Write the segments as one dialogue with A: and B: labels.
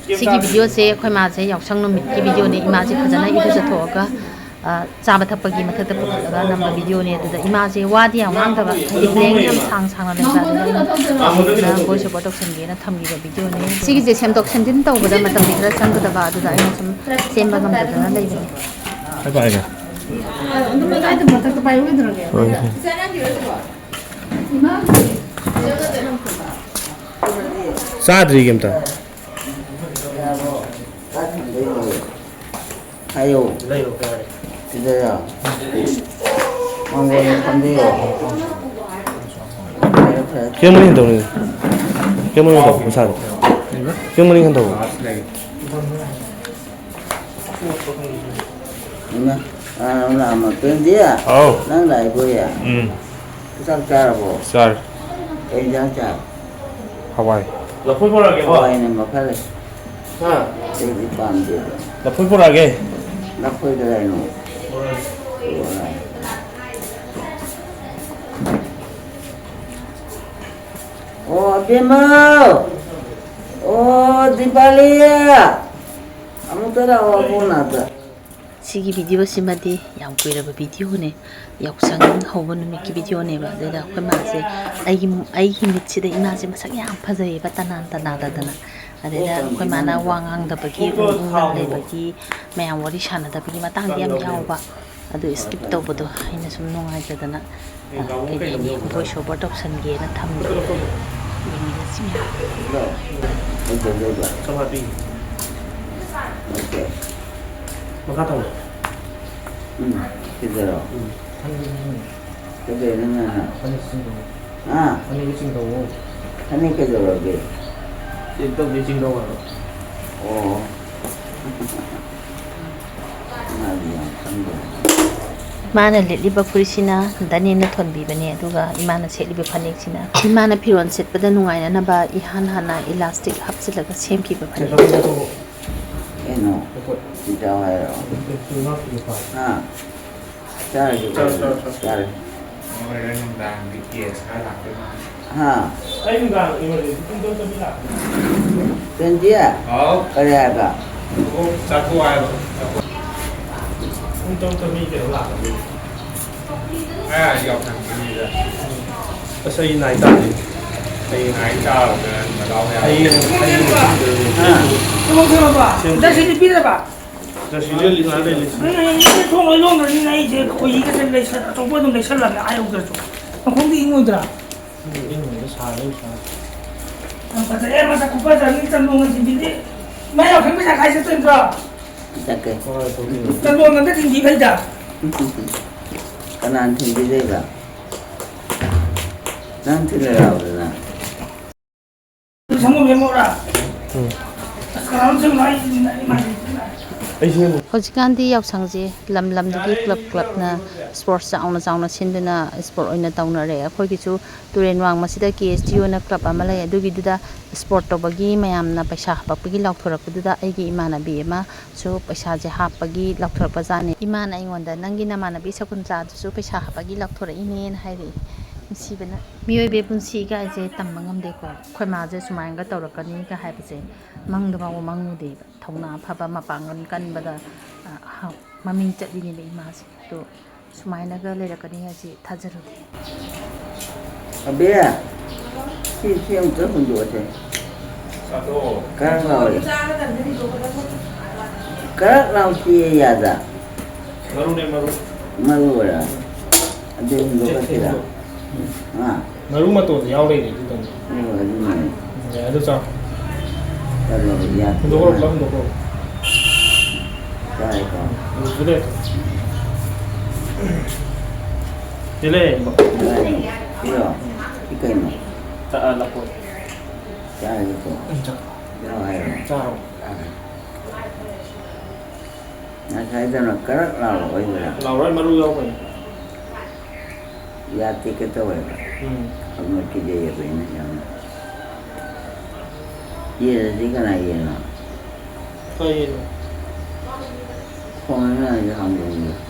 A: सिगी video से अखोय मासे यावसंग नुमित की वीडियो ने इमा से फजना इदु जथोगा चाबा थप्पगी मथक पुखलगा नंबर वीडियो ने अदुदा इमा से वादी याव मांगदबा हदि प्लेंग याम सांग सांग लेबा अदुदा भोइस ओवर ऑप्शन गेना थमगिबा वीडियो ने सिगी जे सेमदोक सेमदिन तौबदा मतम दिखरा संगदबा अदुदा आइना सुम सेमबा गमदना लेबने
B: हाय बायगा
A: अंदु बगाइद मथक पाइ उइद्रगे इमा
B: साद्री गेमता
C: 아유, 진짜야. 망고는 한대요.
B: 깨물이 한다고 깨물이 한다고 사드 깨물이 한다고
C: 이마, 오늘 아마 뺀디야.
B: 아우
C: 난 라이브야. 쌀 짜라고.
B: 쌀
C: 된장 짜.
B: 하와이
C: 하와이는 뭐 팔래?
B: 아
C: 되게 빵지.
B: 나 폴폴하게
C: 나 포이드라이노. 비모! 디발리야! 아무 따라 와보 나다.
A: सिगी वीडियो सिमदी याम कुइरब वीडियो ने यावसंग हौब नुमिकी वीडियो ने बा देदा अखोय मासे आइगी मिटसिदा इमासे मसक याम फजै बा तनान तनादना अदेदा अखोय माना वांगांग दबगी उंगांग लेबगी मयाम वरी शाना दबगी मतंग याम यावबा अदु स्किप तौबदो आइना सुम नुंगाइदना कइनि भोइस ओवर ऑप्शन गेना थमदे यिमिना सिमिया
B: समा비
C: 오케이.
B: 막하다고
C: 그대로. 그대로는 아,
B: 아니 미친다고
C: 하니 그대로게.
B: 또 미친다고
C: 오. 나디야, 상도.
A: माना लेलिबा फुरिसिना दानिना थोनबिबने अदुगा इमाना सेलिबा फनेक्सिना इमाना फिरोन सेटपदा नुंगाइना नबा इहान हाना इलास्टिक हपसिलगा सेमकिबा फने
C: एनो. 진짜 와요. 아. 잘. 아. 벤지야. 그래 봐.
B: xây này ta thì xây này ta là đâu nha
D: không sao bà đã xin đi biết rồi bà
B: 저 실력 이나 될
D: 이게 통 얼렁 이나 이제 거의 이게 될 레슨 정보도 레슨 라면 아유 그렇죠 공기 인고들아
B: 이놈의 사는
D: 맞아 애 맞아 국가자 일단 농은 진진데 마야 경비사 가있을 때 들어
C: 시작해.
D: 일단 농은데 진지 팔자
C: 난 튕기대가. 난 들으라고 그러나.
D: 정보 메모라 그럼 좀 많이 많이
A: हौजिकान्दी यावसंजे लम लमदगी क्लब क्लबना स्पोर्ट्स चाउना चाउना सिन्दुना स्पोर्ट ओइना तौनरे अखोइगिसु तुरेन वांग मसिदा केएसटीओ ना क्लब अमा लय अदुगिदुदा स्पोर्ट तौबगी मयामना पैसा हापपगी लाउथोरकपुदुदा आइगी इमानबी एमा सु पैसा जे हापपगी लाउथोरपा जाने इमान आइंगोंदा नंगी नमानबी सकुंत्रा दुसु पैसा हापपगी लाउथोरइनेन हाइरि सिबना मियोबे पुंसी गाइजे तम्मा ngamdeko khoi maje sumainga tawrakani ka haibase mangdaba wo mangude thongna phaba mapangan kanbada maming chatini le imase to sumaina ga lerakani haji thajarude
C: abiya siang tu pun dua je. Sekarang lau cia ada. Maru ya. Ada yang dua kira. Ah.
B: maru mà tổ giao đây để chúng ta dạ được sao không đúng không không đúng 그래 딜레
C: 이거 이거 있노
B: 자 라포
C: 자 이거 들어가요
B: 자
C: 나 사이드는 그렇라고 이거야
B: 라우라 마루 야고
C: 야 티켓 와요 한번 기대해 보이네 양 얘 이거 나이에나
B: 거의
C: 폰은 이제 한국이야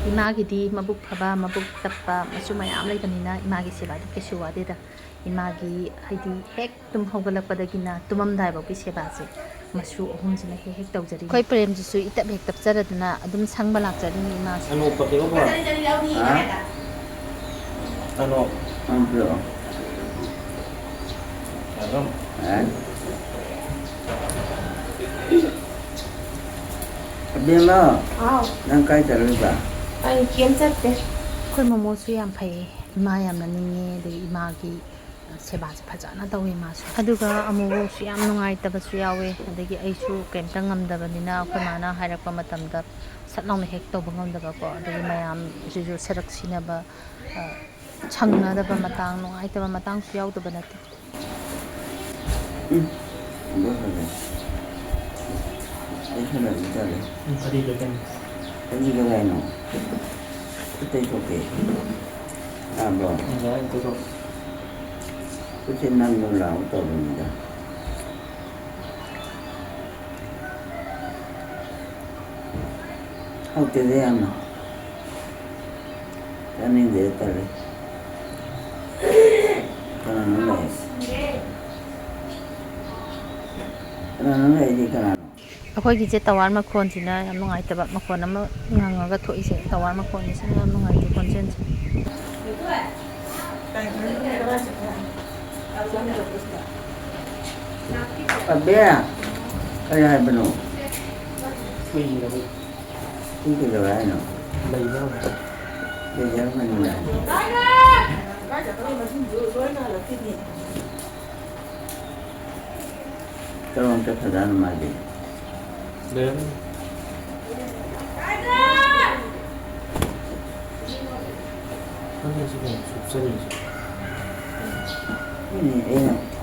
A: इमागिदी मबुक फबा मबुक Tappa Masu मयाम लेबनिना Imangi सेबादी cashew वादेदा Imangi हाइदी हेक तुम होगलपदगिना तुमम दाइबो की सेबासे ꯃꯁꯨ ꯑꯍꯨꯝꯁꯤꯅ ꯍꯦꯛ ꯍꯦꯛ ꯇꯧꯖꯔꯤ ꯑꯩꯈꯣꯏ ꯄ꯭ꯔꯦꯝꯁꯤꯁꯨ ꯏꯇꯞ ꯍꯦꯛ ꯇꯞꯆꯔꯗꯅ ꯑꯗꯨꯝ ꯁꯪꯕ ꯂꯥꯛꯆꯔꯤꯅꯤ ꯏꯃꯥꯁꯦ
B: Ano pa kilo ba? Ano?
C: Amplo.
B: Ano?
C: Abima,
E: Wow,
C: nang kay talaga.
E: ay kiếm chất đấy.
A: ꯑꯩꯈꯣꯏ ꯃꯣꯃꯣꯁꯨ ꯌꯥꯝ ꯐꯩ ꯏꯃꯥ ꯌꯥꯝꯅ ꯅꯤꯡꯉꯦ ꯑꯗꯒꯤ ꯏꯃꯥꯒꯤ ꯁꯦꯕꯥꯁꯦ ꯐꯖꯅ ꯇꯧꯋꯤ ꯃꯥꯁꯨ ꯑꯗꯨꯒ ꯑꯃꯨꯛꯁꯨ ꯌꯥꯝ ꯅꯨꯡꯉꯥꯏꯇꯕꯁꯨ ꯌꯥꯎꯋꯦ ꯑꯗꯒꯤ ꯑꯩꯁꯨ ꯀꯩꯝꯇ ꯉꯝꯗꯕꯅꯤ나 ꯑꯩꯈꯣꯏ ꯃꯥꯅ ꯍꯥꯏꯔꯛꯄ ꯃꯇꯝꯗ ꯁꯠ ꯂꯥꯎꯅ ꯍꯦꯛ ꯇꯧꯕ ꯉꯝꯗꯕꯀꯣ ꯑꯗꯒꯤ ꯃꯌꯥꯝꯁꯤꯁꯨ ꯁꯔꯛ ꯁꯤꯟꯅꯕ ꯁꯪꯅꯗꯕ ꯃꯇꯥꯡ ꯅꯨꯡꯉꯥꯏꯇꯕ ꯃꯇꯥꯡꯁꯨ ꯌꯥꯎꯗꯕ ꯅꯠꯇꯦ
C: Ano ba? Ay talaga talaga.
B: Pwede ba yan?
C: Hindi ka kaya no? Ito yung okay. Abo.
B: Hindi, ito ko.
C: Kasi nandun lang ito ba nila? How to do yan? Ano hindi talaga? Ano na eh? Ano na eh? Di ka na.
A: ꯑꯩꯈꯣꯏꯒꯤꯁꯦ tower ꯃꯈꯣꯟꯁꯤꯅ ꯌꯥꯝ ꯅꯨꯡꯉꯥꯏꯇꯕ ꯃꯈꯣꯟ ꯑꯃ ꯉꯪꯉꯒ ꯊꯣꯛꯏꯁꯦ tower ꯃꯈꯣꯟꯁꯤꯅ ꯌꯥꯝ ꯅꯨꯡꯉꯥꯏꯇꯦ ꯈꯣꯟꯖꯦꯜꯁꯦ
C: Abia! Kaya ba no?
B: Pwede na ba?
C: Hindi ka kaya no?
B: Lay na.
C: Kaya naman nila. Karoon ka sa daan mali.
B: Then, ano yung sige? Subsari siya.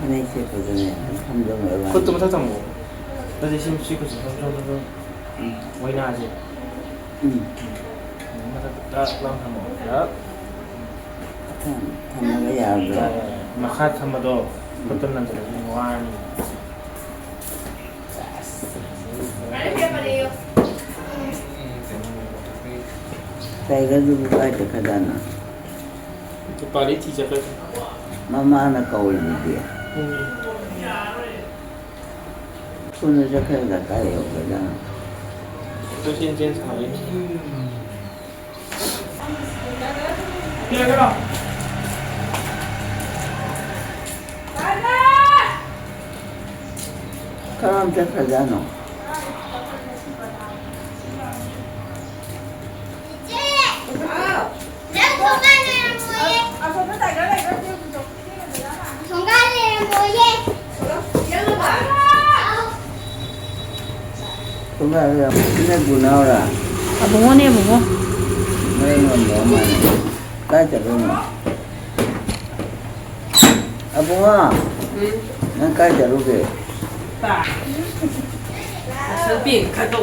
C: Ano yung siya ko dun eh? Hamdong ewan.
B: Kung tumatata mo, dati siya ko siya. May na siya. Matatatak lang mo. Yup.
C: Tama kaya ba?
B: Makat hamado. Betul nanti wani.
C: Kaya ka dun ba ito ka dana?
B: Kepala cica kan.
C: Mama anak kau lebih dia. Kuno siya kaya ka kaya ka dana.
B: Itu cincin sama ini.
D: Kaya ka lang.
C: Karoon ka sa dano. Kung ba, pinagunaw ra.
A: abungo na abungo
C: Ngayon mo man. Kaya ka rin mo. Abo nga. Nang kaya ka rin.
E: 生病看动。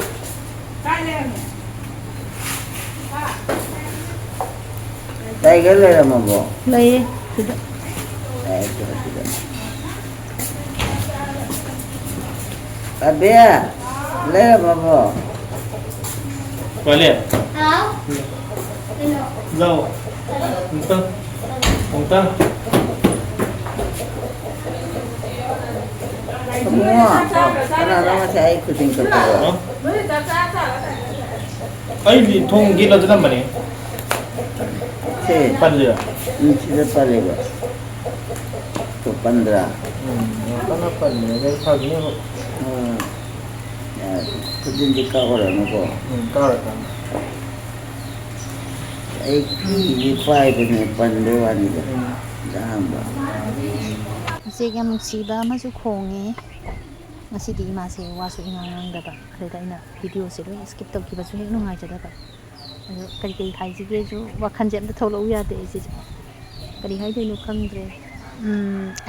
C: Kaya ka rin naman mo.
A: lay sida
C: Ay, ito na sila. Abia! Lera mo mo.
B: Balik. Zau. Untang. Untang.
C: Abo nga. Ano naman siya ay kuting ka po.
B: Oh. Ay, di thong gila dalam ba ni?
C: Si,
B: Padli.
C: sila pala ba? Ito, pandra.
B: Kana padli. Dahil pag ni ho.
C: Kuting di ka ko lang ako.
B: Kara ka.
C: Ay, kipay ko na pandawan nila. Dahan ba?
A: ꯎꯆꯦꯛ ꯌꯥꯝ ꯅꯨꯡꯁꯤꯕ ꯑꯃꯁꯨ ꯈꯣꯡꯉꯦ ꯉꯁꯤꯗꯤ ꯏꯃꯥꯁꯦ ꯋꯥꯁꯨ ꯏꯉꯥꯡ ꯉꯥꯡꯗꯕ ꯑꯗꯨꯗ ꯑꯩꯅ ꯚꯤꯗꯤꯑꯣꯁꯦ ꯂꯣꯏ skip ꯇꯧꯈꯤꯕꯁꯨ ꯍꯦꯛ ꯅꯨꯡꯉꯥꯏꯖꯗꯕ ꯑꯗꯣ ꯀꯔꯤ ꯍꯥꯏꯁꯤꯒꯦꯁꯨ ꯋꯥꯈꯜꯁꯦ ꯑꯝꯇ ꯊꯣꯛꯂꯛꯎ ꯌꯥꯗꯦ ꯑꯩꯁꯦ ꯀꯔꯤ ꯍꯥꯏꯗꯣꯏꯅꯣ ꯈꯪꯗ꯭ꯔꯦ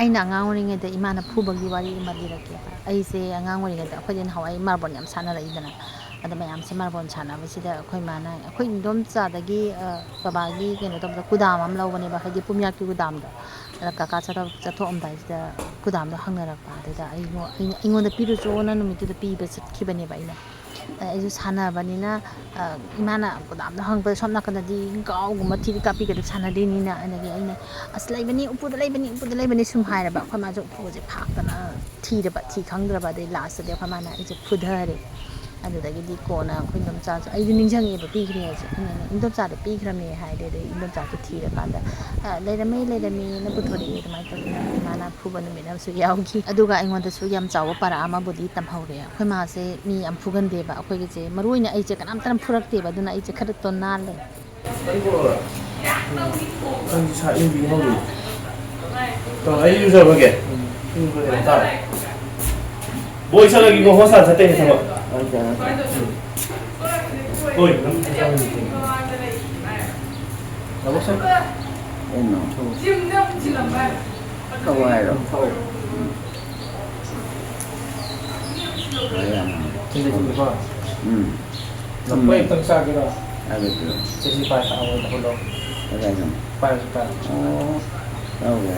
A: ꯑꯩꯅ ꯑꯉꯥꯡ ꯑꯣꯏꯔꯤꯉꯩꯗ ꯏꯃꯥꯅ ꯐꯨꯕꯒꯤ ꯋꯥꯔꯤ ꯑꯃ ꯂꯤꯔꯛꯀꯦꯕ ꯑꯩꯁꯦ ꯑꯉꯥꯡ ꯑꯣꯏꯔꯤꯉꯩꯗ ꯑꯩꯈꯣꯏꯗꯤ ꯅꯍꯥꯟꯋꯥꯏ ꯃꯥꯔꯕꯣꯜ ꯌꯥꯝ ꯁꯥꯟꯅꯔꯛꯏꯗꯅ ꯑꯗ ꯃꯌꯥꯝꯁꯦ ꯃꯥꯔꯕꯣꯜ ꯁꯥꯟꯅꯕꯁꯤꯗ ꯑꯩꯈꯣꯏ ꯃꯥꯅ ꯑꯩꯈꯣꯏ ꯏꯗꯣꯝꯆꯥꯗꯒꯤ ꯕꯕꯥꯒꯤ ꯀꯩꯅꯣ ꯇꯧꯕꯗ ꯀꯨꯗꯥꯝ ꯑꯃ ꯂꯧꯕꯅꯦꯕ ꯍꯥꯏꯗꯤ ꯄꯨꯝꯌꯥꯠꯀꯤ ꯀꯨꯗꯥꯝꯗꯣ ꯑꯗ ꯀꯀꯥ ꯆꯠꯊꯣꯛꯑꯝꯗꯥꯏꯁꯤꯗ ꯀꯨꯗꯥꯝꯗꯣ ꯍꯪꯅꯔꯛꯄ ꯑꯗꯨꯗ ꯑꯩꯉꯣꯟꯗ ꯄꯤꯔꯨꯆꯣꯅ ꯅꯨꯃꯤꯠꯇꯨꯗ ꯄꯤꯕ ꯆꯠꯈꯤꯕꯅꯦꯕ ꯑꯩꯅ ꯑꯩꯁꯨ ꯁꯥꯟꯅꯕꯅꯤꯅ ꯏꯃꯥꯅ ꯒꯣꯗꯥꯝꯗ ꯍꯪꯕꯗ ꯁꯣꯝ ꯅꯥꯀꯟꯗꯗꯤ ꯒꯥꯎꯒꯨꯝꯕ ꯊꯤꯔꯤ ꯀꯥꯞꯄꯤꯒꯗ ꯁꯥꯟꯅꯗꯣꯏꯅꯤꯅ ꯑꯗꯒꯤ ꯑꯩꯅ ꯑꯁ ꯂꯩꯕꯅꯤ ꯎꯄꯨꯗ ꯂꯩꯕꯅꯤ ꯎꯄꯨꯗ ꯂꯩꯕꯅꯤ ꯁꯨꯝ ꯍꯥꯏꯔꯕ ꯑꯩꯈꯣꯏ ꯃꯥꯁꯨ ꯎꯄꯨꯁꯦ ꯐꯥꯛꯇꯅ ꯊꯤꯔꯕ ꯊꯤ ꯈꯪꯗ꯭ꯔꯕ ꯑꯗꯩ ꯂꯥꯁꯇꯗꯤ ꯑꯩꯈꯣꯏ ꯃꯥꯅ ꯑꯩꯁꯦ ꯐꯨꯊꯔꯦ ꯑꯗꯨꯗꯒꯤꯗꯤ ꯀꯣꯟꯅ ꯑꯩꯈꯣꯏ ꯏꯟꯗꯣꯝꯆꯥꯁꯨ ꯑꯩꯁꯨ ꯅꯤꯡꯁꯤꯡꯉꯦꯕ ꯄꯤꯈ꯭ꯔꯦ ꯍꯥꯏꯁꯦ ꯑꯩꯅ ꯏꯟꯗꯣꯝꯆꯥꯗ ꯄꯤꯈ꯭ꯔꯃꯦ ꯍꯥꯏꯔꯦ ꯑꯗꯩ ꯏꯟꯗꯣꯝꯆꯥꯁꯨ ꯊꯤꯔꯀꯥꯟꯗ ꯂꯩꯔꯝꯃꯦꯅ ꯄꯨꯊꯣꯔꯛꯑꯦ ꯑꯗꯨꯃꯥꯏꯅ ꯇꯧꯗꯅ ꯏꯃꯥꯅ ꯐꯨꯕ ꯅꯨꯃꯤꯠ ꯑꯃꯁꯨ ꯌꯥꯎꯈꯤ ꯑꯗꯨꯒ ꯑꯩꯉꯣꯟꯗꯁꯨ ꯌꯥꯝ ꯆꯥꯎꯕ ꯄꯔꯥ ꯑꯃꯕꯨꯗꯤ ꯇꯝꯍꯧꯔꯦ ꯑꯩꯈꯣꯏ ꯃꯥꯁꯦ ꯃꯤ ꯌꯥꯝ ꯐꯨꯒꯟꯗꯦꯕ ꯑꯩꯈꯣꯏꯒꯤꯁꯦ ꯃꯔꯨ ꯑꯣꯏꯅ ꯑꯩꯁꯦ ꯀꯅꯥꯝꯇꯅ ꯐꯨꯔꯛꯇꯦꯕ ꯑꯗꯨꯅ ꯑꯩꯁꯦ ꯈꯔ ꯇꯣꯟꯅꯥꯜꯂꯦ
B: ꯅꯪ ꯁꯥ ꯏꯟꯕꯤ ꯍꯧꯔꯤ ꯑꯩ ꯏꯔꯨꯖꯕꯒꯦ ꯇꯥꯔꯦ ꯕꯣꯏ ꯆꯠꯂꯒꯦꯀꯣ ꯍꯣꯁꯇꯥꯜ ꯆꯠꯇꯣꯏꯅꯦ ꯊꯕꯛ ꯍꯣꯏ ꯊꯕꯛ ꯆꯠ
C: Kawairo.
B: ꯊꯤꯟꯗꯣꯏꯕ
C: Hmm.
B: ꯂꯐꯣꯏ ꯑꯝꯇꯪ ꯆꯥꯒꯦꯔꯣ
C: Ada tu.
B: ꯆꯦꯁꯤ ꯄꯥꯏ ꯊꯥꯛꯑꯣ ꯊꯥꯛꯍꯜꯂꯣ
C: Ada tu.
B: ꯄꯥꯏꯔꯁꯨ ꯄꯥꯏ
C: Oh. Tahu ya.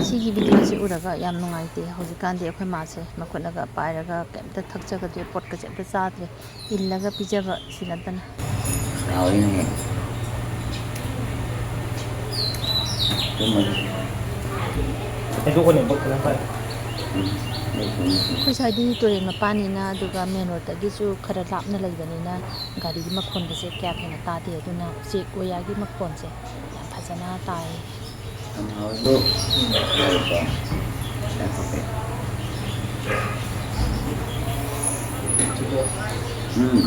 A: ꯁꯤꯒꯤ ꯚꯤꯗꯤꯑꯣꯁꯦ ꯎꯔꯒ ꯌam ꯅꯨꯡꯉꯥꯏꯇꯦ ꯍꯧꯖꯤꯛꯀꯥꯟꯗꯤ ꯑꯩꯈꯣꯏ ꯃꯥꯁꯦ ꯃꯈꯨꯠꯅꯒ ꯄꯥꯏꯔꯒ ꯀꯩꯝꯇ ꯊꯛꯆꯒꯗ꯭ꯔꯦ ꯄꯣꯠꯀꯁꯦ ꯑꯝꯇ ꯆꯥꯗ꯭ꯔꯦ ꯏꯜꯂꯒ ꯄꯤꯖꯕ ꯁꯤ ꯅꯠꯇꯅ
C: Tahu ini. Cuma.
B: ꯍꯩꯗꯣꯛꯀꯅꯤ ꯕꯛꯇꯅ ꯄꯥꯏ
A: ꯑꯩꯈꯣꯏ ꯁ꯭ꯋꯥꯏꯗꯤ ꯇꯨꯔꯦꯟ ꯃꯄꯥꯟꯅꯤꯅ ꯑꯗꯨꯒ ꯃꯦꯟ ꯔꯣꯗꯇꯒꯤꯁꯨ ꯈꯔ ꯂꯥꯞꯅ ꯂꯩꯕꯅꯤꯅ ꯒꯥꯔꯤꯒꯤ ꯃꯈꯣꯟꯒꯁꯦ ꯀꯌꯥ ꯊꯣꯏꯅ ꯇꯥꯗꯦ ꯑꯗꯨꯅ ꯎꯆꯦꯛ ꯋꯥꯌꯥꯒꯤ ꯃꯈꯣꯟꯁꯦ ꯌꯥꯝ ꯐꯖꯅ ꯇꯥꯏ
C: Tahu tu. Apa? Dah pakai. Hmm.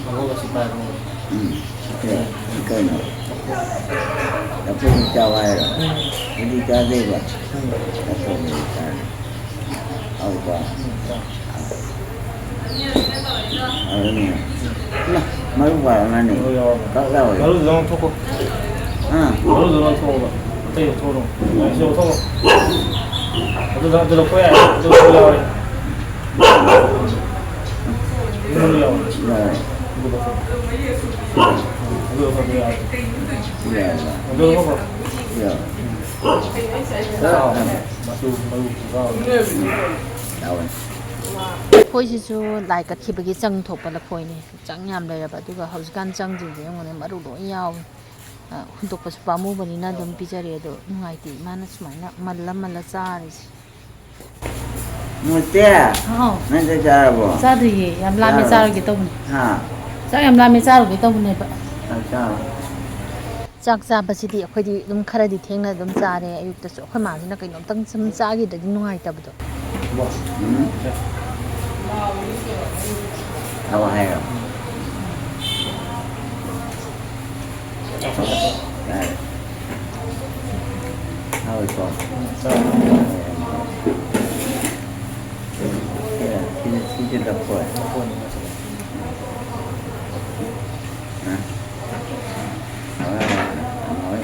B: ꯃꯔꯣꯛꯒꯁꯤ ꯄꯥꯏ
C: Hmm. Okay. Kena. Tapi kita wairo. Jadi jadi ba. Tapi kita. Apa? Ini. Nah, malu mana ni?
B: ꯃꯔꯨ ꯌꯥꯎꯔꯕ
C: Kau tahu.
B: ꯃꯔꯨꯗꯨ ꯂꯧꯊꯣꯛꯀꯣ
C: Ah.
B: ꯃꯔꯨꯗꯨ ꯂꯧꯊꯣꯛꯑꯣꯕ ꯑꯇꯩ ꯂꯧꯊꯣꯛꯑꯣ ꯁꯤ ꯂꯧꯊꯣꯛꯑꯣ ꯑꯗꯨ ꯂꯧꯊꯣꯛ ꯌꯥꯏ ꯑꯗꯨ ꯌꯥꯎꯔꯦ ꯃꯔꯨ ꯌꯥꯎꯔꯦ
C: Ya.
B: ꯑꯗꯨ ꯂꯧꯊꯣꯛꯄ ꯌꯥꯏ
C: Ya.
B: ꯑꯗꯨ ꯂꯧꯊꯣꯛꯈ꯭ꯔꯣ
C: Ya.
B: ꯃꯆꯨ ꯃꯔꯨ ꯌꯥꯎꯔꯦ
C: Tahu.
A: ꯂꯐꯣꯏꯁꯤꯁꯨ ꯂꯥꯏ ꯀꯠꯈꯤꯕꯒꯤ ꯆꯪ ꯊꯣꯛꯄ ꯂꯐꯣꯏꯅꯤ ꯆꯪ ꯌꯥꯝ ꯂꯩꯔꯕ ꯑꯗꯨꯒ ꯍꯧꯖꯤꯛꯀꯥꯟ ꯆꯪꯁꯤꯡꯁꯦ ꯌꯦꯡꯉꯣꯅꯦ ꯃꯔꯨ ꯂꯣꯏ ꯌꯥꯎꯏ ꯍꯨꯟꯗꯣꯛꯄꯁꯨ ꯄꯥꯝꯃꯨꯕꯅꯤꯅ ꯑꯗꯨꯝ ꯄꯤꯖꯔꯦ ꯑꯗꯣ ꯅꯨꯡꯉꯥꯏꯇꯦ ꯏꯃꯥꯅ ꯁꯨꯃꯥꯏꯅ ꯃꯜꯂ ꯆꯥꯔꯤꯁꯦ
C: Mutia.
A: ꯑꯥꯎ
C: Nanti cara apa?
A: ꯆꯥꯗ꯭ꯔꯤꯌꯦ ꯌꯥꯝ ꯂꯥꯝꯃꯦ ꯆꯥꯔꯨꯒꯦ ꯇꯧꯕꯅꯦ
C: Ha.
A: ꯆꯥꯛ ꯌꯥꯝ ꯂꯥꯝꯃꯦ ꯆꯥꯔꯨꯒꯦ ꯇꯧꯕꯅꯦꯕ
C: Macam.
A: ꯆꯥꯛ ꯆꯥꯕꯁꯤꯗꯤ ꯑꯩꯈꯣꯏꯗꯤ ꯑꯗꯨꯝ ꯈꯔꯗꯤ ꯊꯦꯡꯅ ꯑꯗꯨم ꯆꯥꯔꯦ ꯑꯌꯨꯛꯇꯁꯨ ꯑꯩꯈꯣꯏ ꯃꯥꯁꯤꯅ ꯀꯩꯅꯣꯝꯇꯪ ꯁꯨꯝ ꯆꯥꯈꯤꯗ꯭ꯔꯗꯤ ꯅꯨꯡꯉꯥꯏꯇꯕꯗꯣ
C: Tahu hai. Tahu itu. Ya, ini dapat. Nah. Nói.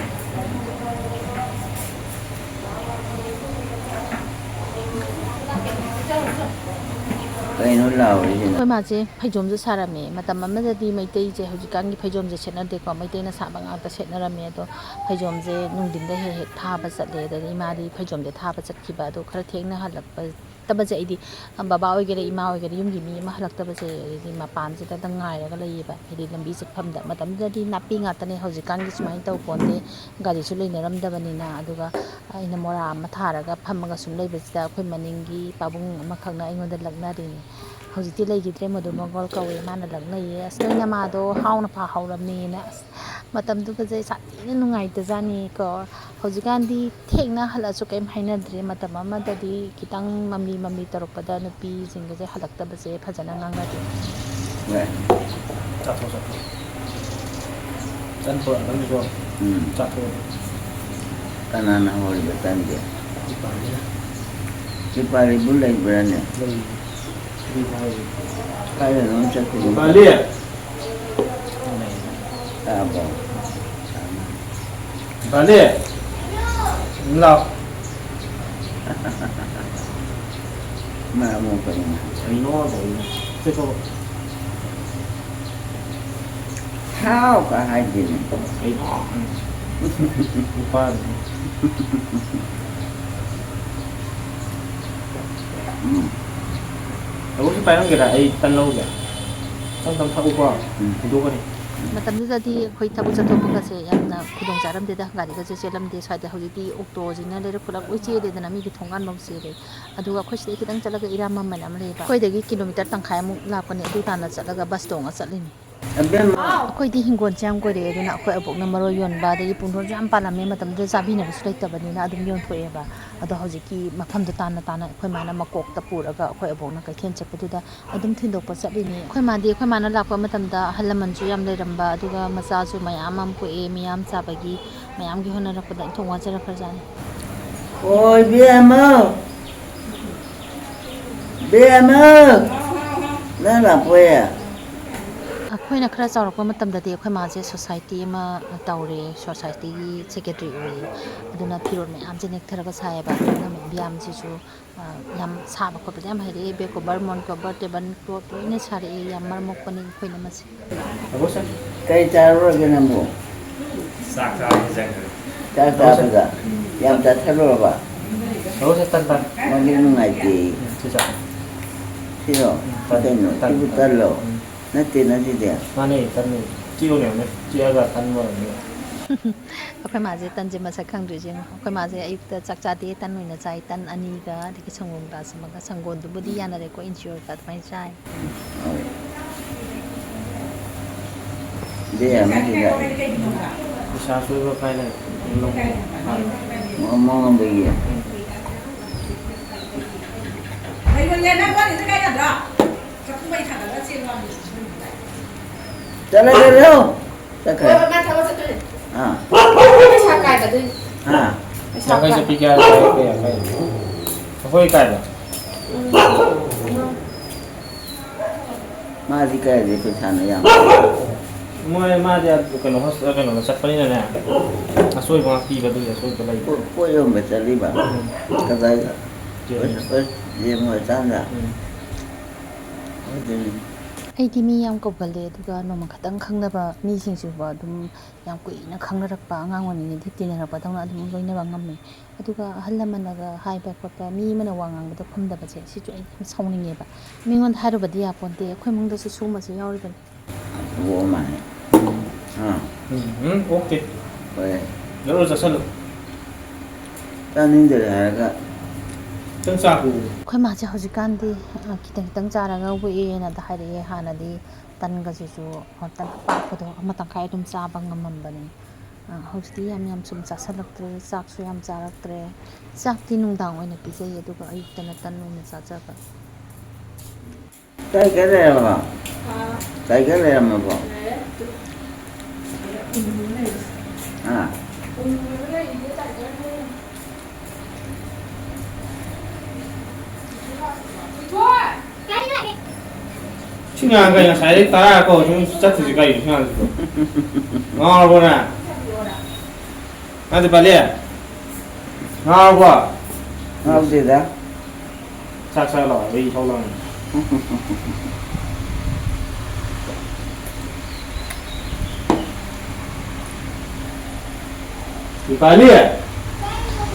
C: Cái nó lầu đấy chứ.
A: ꯑꯩꯈꯣꯏ ꯃꯥꯁꯦ ꯐꯩꯖꯣꯝꯁꯨ ꯁꯥꯔꯝꯃꯦ ꯃꯇꯝ ꯑꯃꯗꯗꯤ ꯃꯩꯇꯩꯁꯦ ꯍꯧꯖꯤꯛꯀꯥꯟꯒꯤ ꯐꯩꯖꯣꯝꯁꯦ ꯁꯦꯠꯅꯗꯦꯀꯣ ꯃꯩꯇꯩꯅ ꯁꯥꯕ ꯉꯥꯛꯇ ꯁꯦꯠꯅꯔꯝꯃꯦ ꯑꯗꯣ ꯐꯩꯖꯣꯝꯁꯦ ꯅꯨꯡꯊꯤꯟꯗ ꯍꯦꯛ ꯊꯥꯕ ꯆꯠꯂꯦ ꯑꯗꯩ ꯏꯃꯥꯗꯤ ꯐꯩꯖꯣꯝꯁꯦ ꯊꯥꯕ ꯆꯠꯈꯤꯕ ꯑꯗꯣ ꯈꯔ ꯊꯦꯡꯅ ꯍꯜꯂꯛꯇꯕꯁꯦ ꯑꯩꯗꯤ ꯕꯕꯥ ꯑꯣꯏꯒꯦꯔꯥ ꯏꯃꯥ ꯑꯣꯏꯒꯦꯔꯥ ꯌꯨꯝꯒꯤ ꯃꯤ ꯑꯃ ꯍꯜꯂꯛꯇꯕꯁꯦ ꯑꯩꯗꯤ ꯃꯄꯥꯟꯁꯤꯗ ꯉꯥꯏꯔꯒ ꯂꯩꯌꯦꯕ ꯍꯥꯏꯗꯤ ꯂꯝꯕꯤ ꯆꯠꯐꯝꯗ ꯃꯇꯝꯗꯨꯗꯗꯤ ꯅꯥꯄꯤ ꯉꯥꯛꯇꯅꯦ ꯍꯧꯖꯤꯛꯀꯥꯟꯒꯤ ꯁꯨꯃꯥꯏꯅ ꯇꯧ ꯄꯣꯟꯇꯦ ꯒꯥꯔꯤꯁꯨ ꯂꯩꯅꯔꯝꯗꯕꯅꯤꯅ ꯑꯗꯨꯒ ꯑꯩꯅ ꯃꯣꯔꯥ ꯑꯃ ꯊꯥꯔꯒ ꯐꯝꯃꯒ ꯁꯨꯝ ꯂꯩꯕꯁꯤꯗ ꯑꯩꯈꯣꯏ ꯃꯅꯤꯡꯒꯤ ꯄꯥꯕꯨꯡ ꯑꯃꯈꯛꯅ ꯑꯩꯉꯣꯟꯗ ꯂꯛꯅꯔꯤꯅꯤ ꯍꯧꯖꯤꯛꯇꯤ ꯂꯩꯈꯤꯗ꯭ꯔꯦ ꯃꯗꯨ ꯃꯒꯣꯜ ꯀꯧꯋꯦ ꯃꯥꯅ ꯂꯛꯅꯩꯌꯦ ꯑꯁ ꯅꯣꯏ ꯅꯃꯥꯗꯣ ꯍꯥꯎꯅ ꯐꯍꯧꯔꯕꯅꯦꯅ ꯑꯁ ꯃꯇꯝꯗꯨꯒꯁꯦ ꯁꯥꯊꯤꯅ ꯅꯨꯡꯉꯥꯏꯇꯖꯥꯠꯅꯤꯀꯣ ꯍꯧꯖꯤꯛꯀꯥꯟꯗꯤ ꯊꯦꯡꯅ ꯍꯜꯂꯛꯑꯁꯨ ꯀꯩꯝ ꯍꯥꯏꯅꯗ꯭ꯔꯦ ꯃꯇꯝ ꯑꯃꯗꯗꯤ ꯈꯤꯇꯪ ꯃꯝꯂꯤ ꯇꯧꯔꯛꯄꯗ ꯅꯨꯄꯤꯁꯤꯡꯒꯁꯦ ꯍꯜꯂꯛꯇꯕꯁꯦ ꯐꯖꯅ ꯉꯥꯡꯅꯗꯦ
C: Vậy.
B: ꯆꯥꯊꯣꯛ ꯆꯟ ꯄꯨꯔꯛꯑꯒꯁꯨ ꯆꯥꯊꯣꯛ
C: Kanana hori betan dia. Kipari bulai berani. Kaya non cakap.
B: Bali
C: Apa?
B: Bali Lau
C: Mana mau pergi?
B: Aino rồi Thế cô
C: How cả hai gì này?
B: Aino Ba ไปนั่งกันไอ้ตันโลกเนี่ยต้องทำทับอุปกรณ์ดูกันดิ
A: ꯃꯇꯝꯗꯨꯗꯗꯤ ꯑꯩꯈꯣꯏ ꯊꯕꯛ ꯆꯠꯊꯣꯛꯄꯒꯁꯦ ꯌꯥꯝꯅ ꯈꯨꯗꯣꯡ ꯆꯥꯔꯝꯗꯦꯗ ꯒꯥꯔꯤꯒꯁꯦ ꯆꯦꯜꯂꯝꯗꯦ ꯁ꯭ꯋꯥꯏꯗ ꯍꯧꯖꯤꯛꯇꯤ ꯑꯣꯛꯇꯣꯁꯤꯅ ꯂꯩꯔꯛ ꯈꯨꯂꯛ ꯂꯣꯏ ꯆꯦꯜꯂꯦꯗꯅ ꯃꯤꯒꯤ ꯊꯣꯡꯒꯥꯟꯐꯥꯎ ꯆꯦꯜꯂꯦ ꯑꯗꯨꯒ ꯑꯩꯈꯣꯏ ꯁꯤꯗꯩ ꯈꯤꯇꯪ ꯆꯠꯂꯒ ꯏꯔꯥꯃꯃꯟ ꯑꯃ ꯂꯩꯌꯦꯕ ꯑꯩꯈꯣꯏꯗꯒꯤ ꯀꯤꯂꯣꯃꯤꯇꯔ ꯇꯪꯈꯥꯏꯃꯨꯛ ꯂꯥꯞꯄꯅꯦ ꯑꯗꯨ ꯇꯥꯟꯅ ꯆꯠꯂꯒ ꯕꯁ ꯇꯣꯡꯉ ꯆꯠꯂꯤꯅꯤ ꯑꯩꯈꯣꯏꯗꯤ ꯍꯤꯡꯒꯣꯜꯁꯦ ꯌꯥꯝ ꯀꯣꯏꯔꯛꯑꯦ ꯑꯗꯨꯅ ꯑꯩꯈꯣꯏ ꯑꯕꯣꯛꯅ ꯃꯔꯣꯏ ꯌꯣꯟꯕ ꯑꯗꯒꯤ ꯄꯨꯡꯗꯣꯟꯁꯨ ꯌꯥꯝ ꯄꯥꯜꯂꯝꯃꯦ ꯃꯇꯝꯗꯨꯗ ꯆꯥꯕꯤꯅꯕꯁꯨ ꯂꯩꯇꯕꯅꯤ나 ꯑꯗꯨꯝ ꯌꯣꯟꯊꯣꯛꯑꯦꯕ ꯑꯗꯣ ꯍꯧꯖꯤꯛꯀꯤ ꯃꯐꯝꯗꯣ ꯇꯥꯟꯅ ꯇꯥꯟꯅ ꯑꯩꯈꯣꯏ ꯃꯥꯅ ꯃꯀꯣꯛꯇ ꯄꯨꯔꯒ ꯑꯩꯈꯣꯏ ꯑꯕꯣꯛꯅ ꯀꯩꯊꯦꯜ ꯆꯠꯄꯗꯨꯗ ꯑꯗꯨꯝ ꯊꯤꯟꯗꯣꯛꯄ ꯆꯠꯂꯤꯅꯤ ꯑꯩꯈꯣꯏ ꯃꯥꯗꯤ ꯑꯩꯈꯣꯏ ꯃꯥꯅ ꯂꯥꯛꯄ ꯃꯇꯝꯗ ꯑꯍꯜ ꯂꯃꯟꯁꯨ ꯌꯥꯝ ꯂꯩꯔꯝꯕ ꯑꯗꯨꯒ ꯃꯆꯥꯁꯨ ꯃꯌꯥꯝ ꯑꯃ ꯄꯣꯛꯑꯦ ꯃꯤꯌꯥꯝ ꯆꯥꯕꯒꯤ ꯃꯌꯥꯝꯒꯤ ꯍꯣꯠꯅꯔꯛꯄꯗ ꯏꯟꯊꯣꯛ ꯋꯥꯖꯔꯛꯈ꯭ꯔꯖꯥꯠꯅꯤ
C: ôi bia mơ đó là quê à
A: ꯑꯩꯈꯣꯏꯅ ꯈꯔ ꯆꯥꯎꯔꯛꯄ ꯃꯇꯝꯗꯗꯤ ꯑꯩꯈꯣꯏ ꯃꯥꯁꯦ ꯁꯣꯁꯥꯏꯇꯤ ꯑꯃ ꯇꯧꯔꯦ ꯁꯣꯁꯥꯏꯇꯤꯒꯤ ꯁꯦꯀ꯭ꯔꯦꯇꯔꯤ ꯑꯣꯏꯌꯦ ꯑꯗꯨꯅ ꯐꯤꯔꯣꯜ ꯃꯌꯥꯝꯁꯦ ꯅꯦꯛꯊꯔꯒ ꯁꯥꯏꯌꯦꯕ ꯑꯗꯨꯅ ꯕꯤꯌꯥꯝꯁꯤꯁꯨ ꯌꯥꯝ ꯁꯥꯕ ꯈꯣꯠꯄꯗ ꯌꯥꯝ ꯍꯩꯔꯛꯑꯦ ꯕꯦꯛ ꯀꯣꯕꯔ ꯃꯣꯟ ꯀꯣꯕꯔ ꯇꯦꯕꯜ ꯀ꯭ꯂꯣꯠ ꯂꯣꯏꯅ ꯁꯥꯔꯛꯑꯦ ꯌꯥꯝ ꯃꯔꯝ ꯃꯣꯛꯄꯅꯤ ꯑꯩꯈꯣꯏꯅ ꯃꯁꯤ
B: Bagus kan?
C: cây cha rồi cái nào mua cha bây giờ cha thay rồi bà
B: Bagus ya tan.
C: mà đi ngày chị
B: Susah.
C: thì rồi cái nó cái bút tan rồi nó tiền nó gì đấy
B: Mana ni tan ni? Cio ni, cio agak tan mana ni?
A: ꯑꯩꯈꯣꯏ ꯃꯥꯁꯦ ꯇꯟꯁꯦ ꯃꯁꯛ ꯈꯪꯗ꯭ꯔꯤꯁꯦ ꯑꯩꯈꯣꯏ ꯃꯥꯁꯦ ꯑꯌꯨꯛꯇ ꯆꯥꯛ ꯆꯥꯗꯦ ꯇꯟ ꯑꯣꯏꯅ ꯆꯥꯏ ꯇꯟ ꯑꯅꯤꯒ ꯑꯗꯒꯤ ꯁꯪꯒꯣꯝ ꯒ꯭ꯂꯥꯁ ꯑꯃꯒ ꯁꯪꯒꯣꯝꯗꯨꯕꯨꯗꯤ ꯌꯥꯅꯔꯦꯀꯣ ꯏꯟꯖꯤꯌꯣꯔꯒ ꯑꯗꯨꯃꯥꯏꯅ ꯆꯥꯏ
C: bây giờ nó gì đấy
B: Bisa suruh kau ni.
C: mong bây giờ
F: Thầy con nghe đang nói thì cái này đó. Chắc không phải thằng nó xin con.
C: cho lên đây đâu cho cái
E: Mà thằng nó sẽ tới.
C: à
E: Cái sao cài cả đi.
C: à
B: Yang kau sepikir apa yang kau? Apa yang kau?
C: mà gì cái gì tôi thằng này
B: Mulai mah dia kalau host kalau nasat pani na na. Asoi mga pi ba tu asoi ka lai.
C: cô yêu mà chơi đi bà cái đấy ơi gì mà chán ra
A: ꯑꯩꯗꯤ ꯃꯤ ꯌꯥꯝ ꯀꯧꯒꯜꯂꯦ ꯑꯗꯨꯒ ꯅꯣꯡꯃ ꯈꯛꯇꯪ ꯈꯪꯅꯕ ꯃꯤꯁꯤꯡꯁꯤꯕꯨ ꯑꯗꯨꯝ ꯌꯥꯝ ꯀꯨꯏꯅ ꯈꯪꯅꯔꯛꯄ ꯑꯉꯥꯡ ꯑꯣꯏꯔꯤꯉꯩꯗꯒꯤ ꯇꯤꯟꯅꯔꯛꯄꯗꯧꯅ ꯑꯗꯨꯝ ꯂꯣꯏꯅꯕ ꯉꯝꯃꯦ ꯑꯗꯨꯒ ꯑꯍꯜ ꯂꯃꯟꯅꯒ ꯍꯥꯏꯕ ꯈꯣꯠꯄ ꯃꯤ ꯑꯃꯅ ꯋꯥ ꯉꯥꯡꯕꯗ ꯈꯨꯝꯗꯕꯁꯦ ꯁꯤꯁꯨ ꯑꯩ ꯌꯥꯝ ꯁꯥꯎꯅꯤꯡꯉꯦꯕ ꯃꯤꯉꯣꯟꯗ ꯍꯥꯏꯔꯨꯕꯗꯤ ꯌꯥꯄꯣꯟꯇꯦ ꯑꯩꯈꯣꯏ ꯏꯃꯨꯡꯗꯁꯨ ꯁꯤꯒꯨꯝꯕꯁꯦ ꯌꯥꯎꯔꯤꯕꯅꯤ
C: bố mày à
B: Okay.
C: vậy
B: Lalu sasal.
C: ta nên được là cái
B: Chân sa ku.
A: ꯑꯩꯈꯣꯏ ꯃꯥꯁꯦ ꯍꯧꯖꯤꯛꯀꯥꯟꯗꯤ ꯈꯤꯇꯪ ꯈꯤꯇꯪ ꯆꯥꯔꯒ ꯋꯦꯅ ꯍꯥꯏꯔꯛꯑꯦ ꯍꯥꯟꯅꯗꯤ ꯇꯟꯒꯁꯤꯁꯨ ꯇꯟ ꯑꯄꯥꯛꯄꯗꯣ ꯑꯃ ꯇꯪꯈꯥꯏ ꯑꯗꯨꯝ ꯆꯥꯕ ꯉꯝꯃꯝꯕꯅꯤ ꯍꯧꯖꯤꯛꯇꯤ ꯌꯥꯝ ꯌꯥꯝ ꯁꯨꯝ ꯆꯥꯁꯤꯜꯂꯛꯇ꯭ꯔꯦ ꯆꯥꯛꯁꯨ ꯌꯥꯝ ꯆꯥꯔꯛꯇ꯭ꯔꯦ ꯆꯥꯛꯇꯤ ꯅꯨꯡꯗꯥꯡ ꯑꯣꯏꯅ ꯄꯤꯖꯩ ꯑꯗꯨꯒ ꯑꯌꯨꯛꯇꯅ ꯇꯟ ꯑꯣꯏꯅ ꯆꯥꯖꯕ
C: cái này mà cái này mà bỏ à
B: Singa kau yang saya tara kau cuma satu je kau singa tu. Ngau apa na? Ada balik. Ngau apa?
C: không gì đó
B: Sak sak lah, beri tolong. Di balik.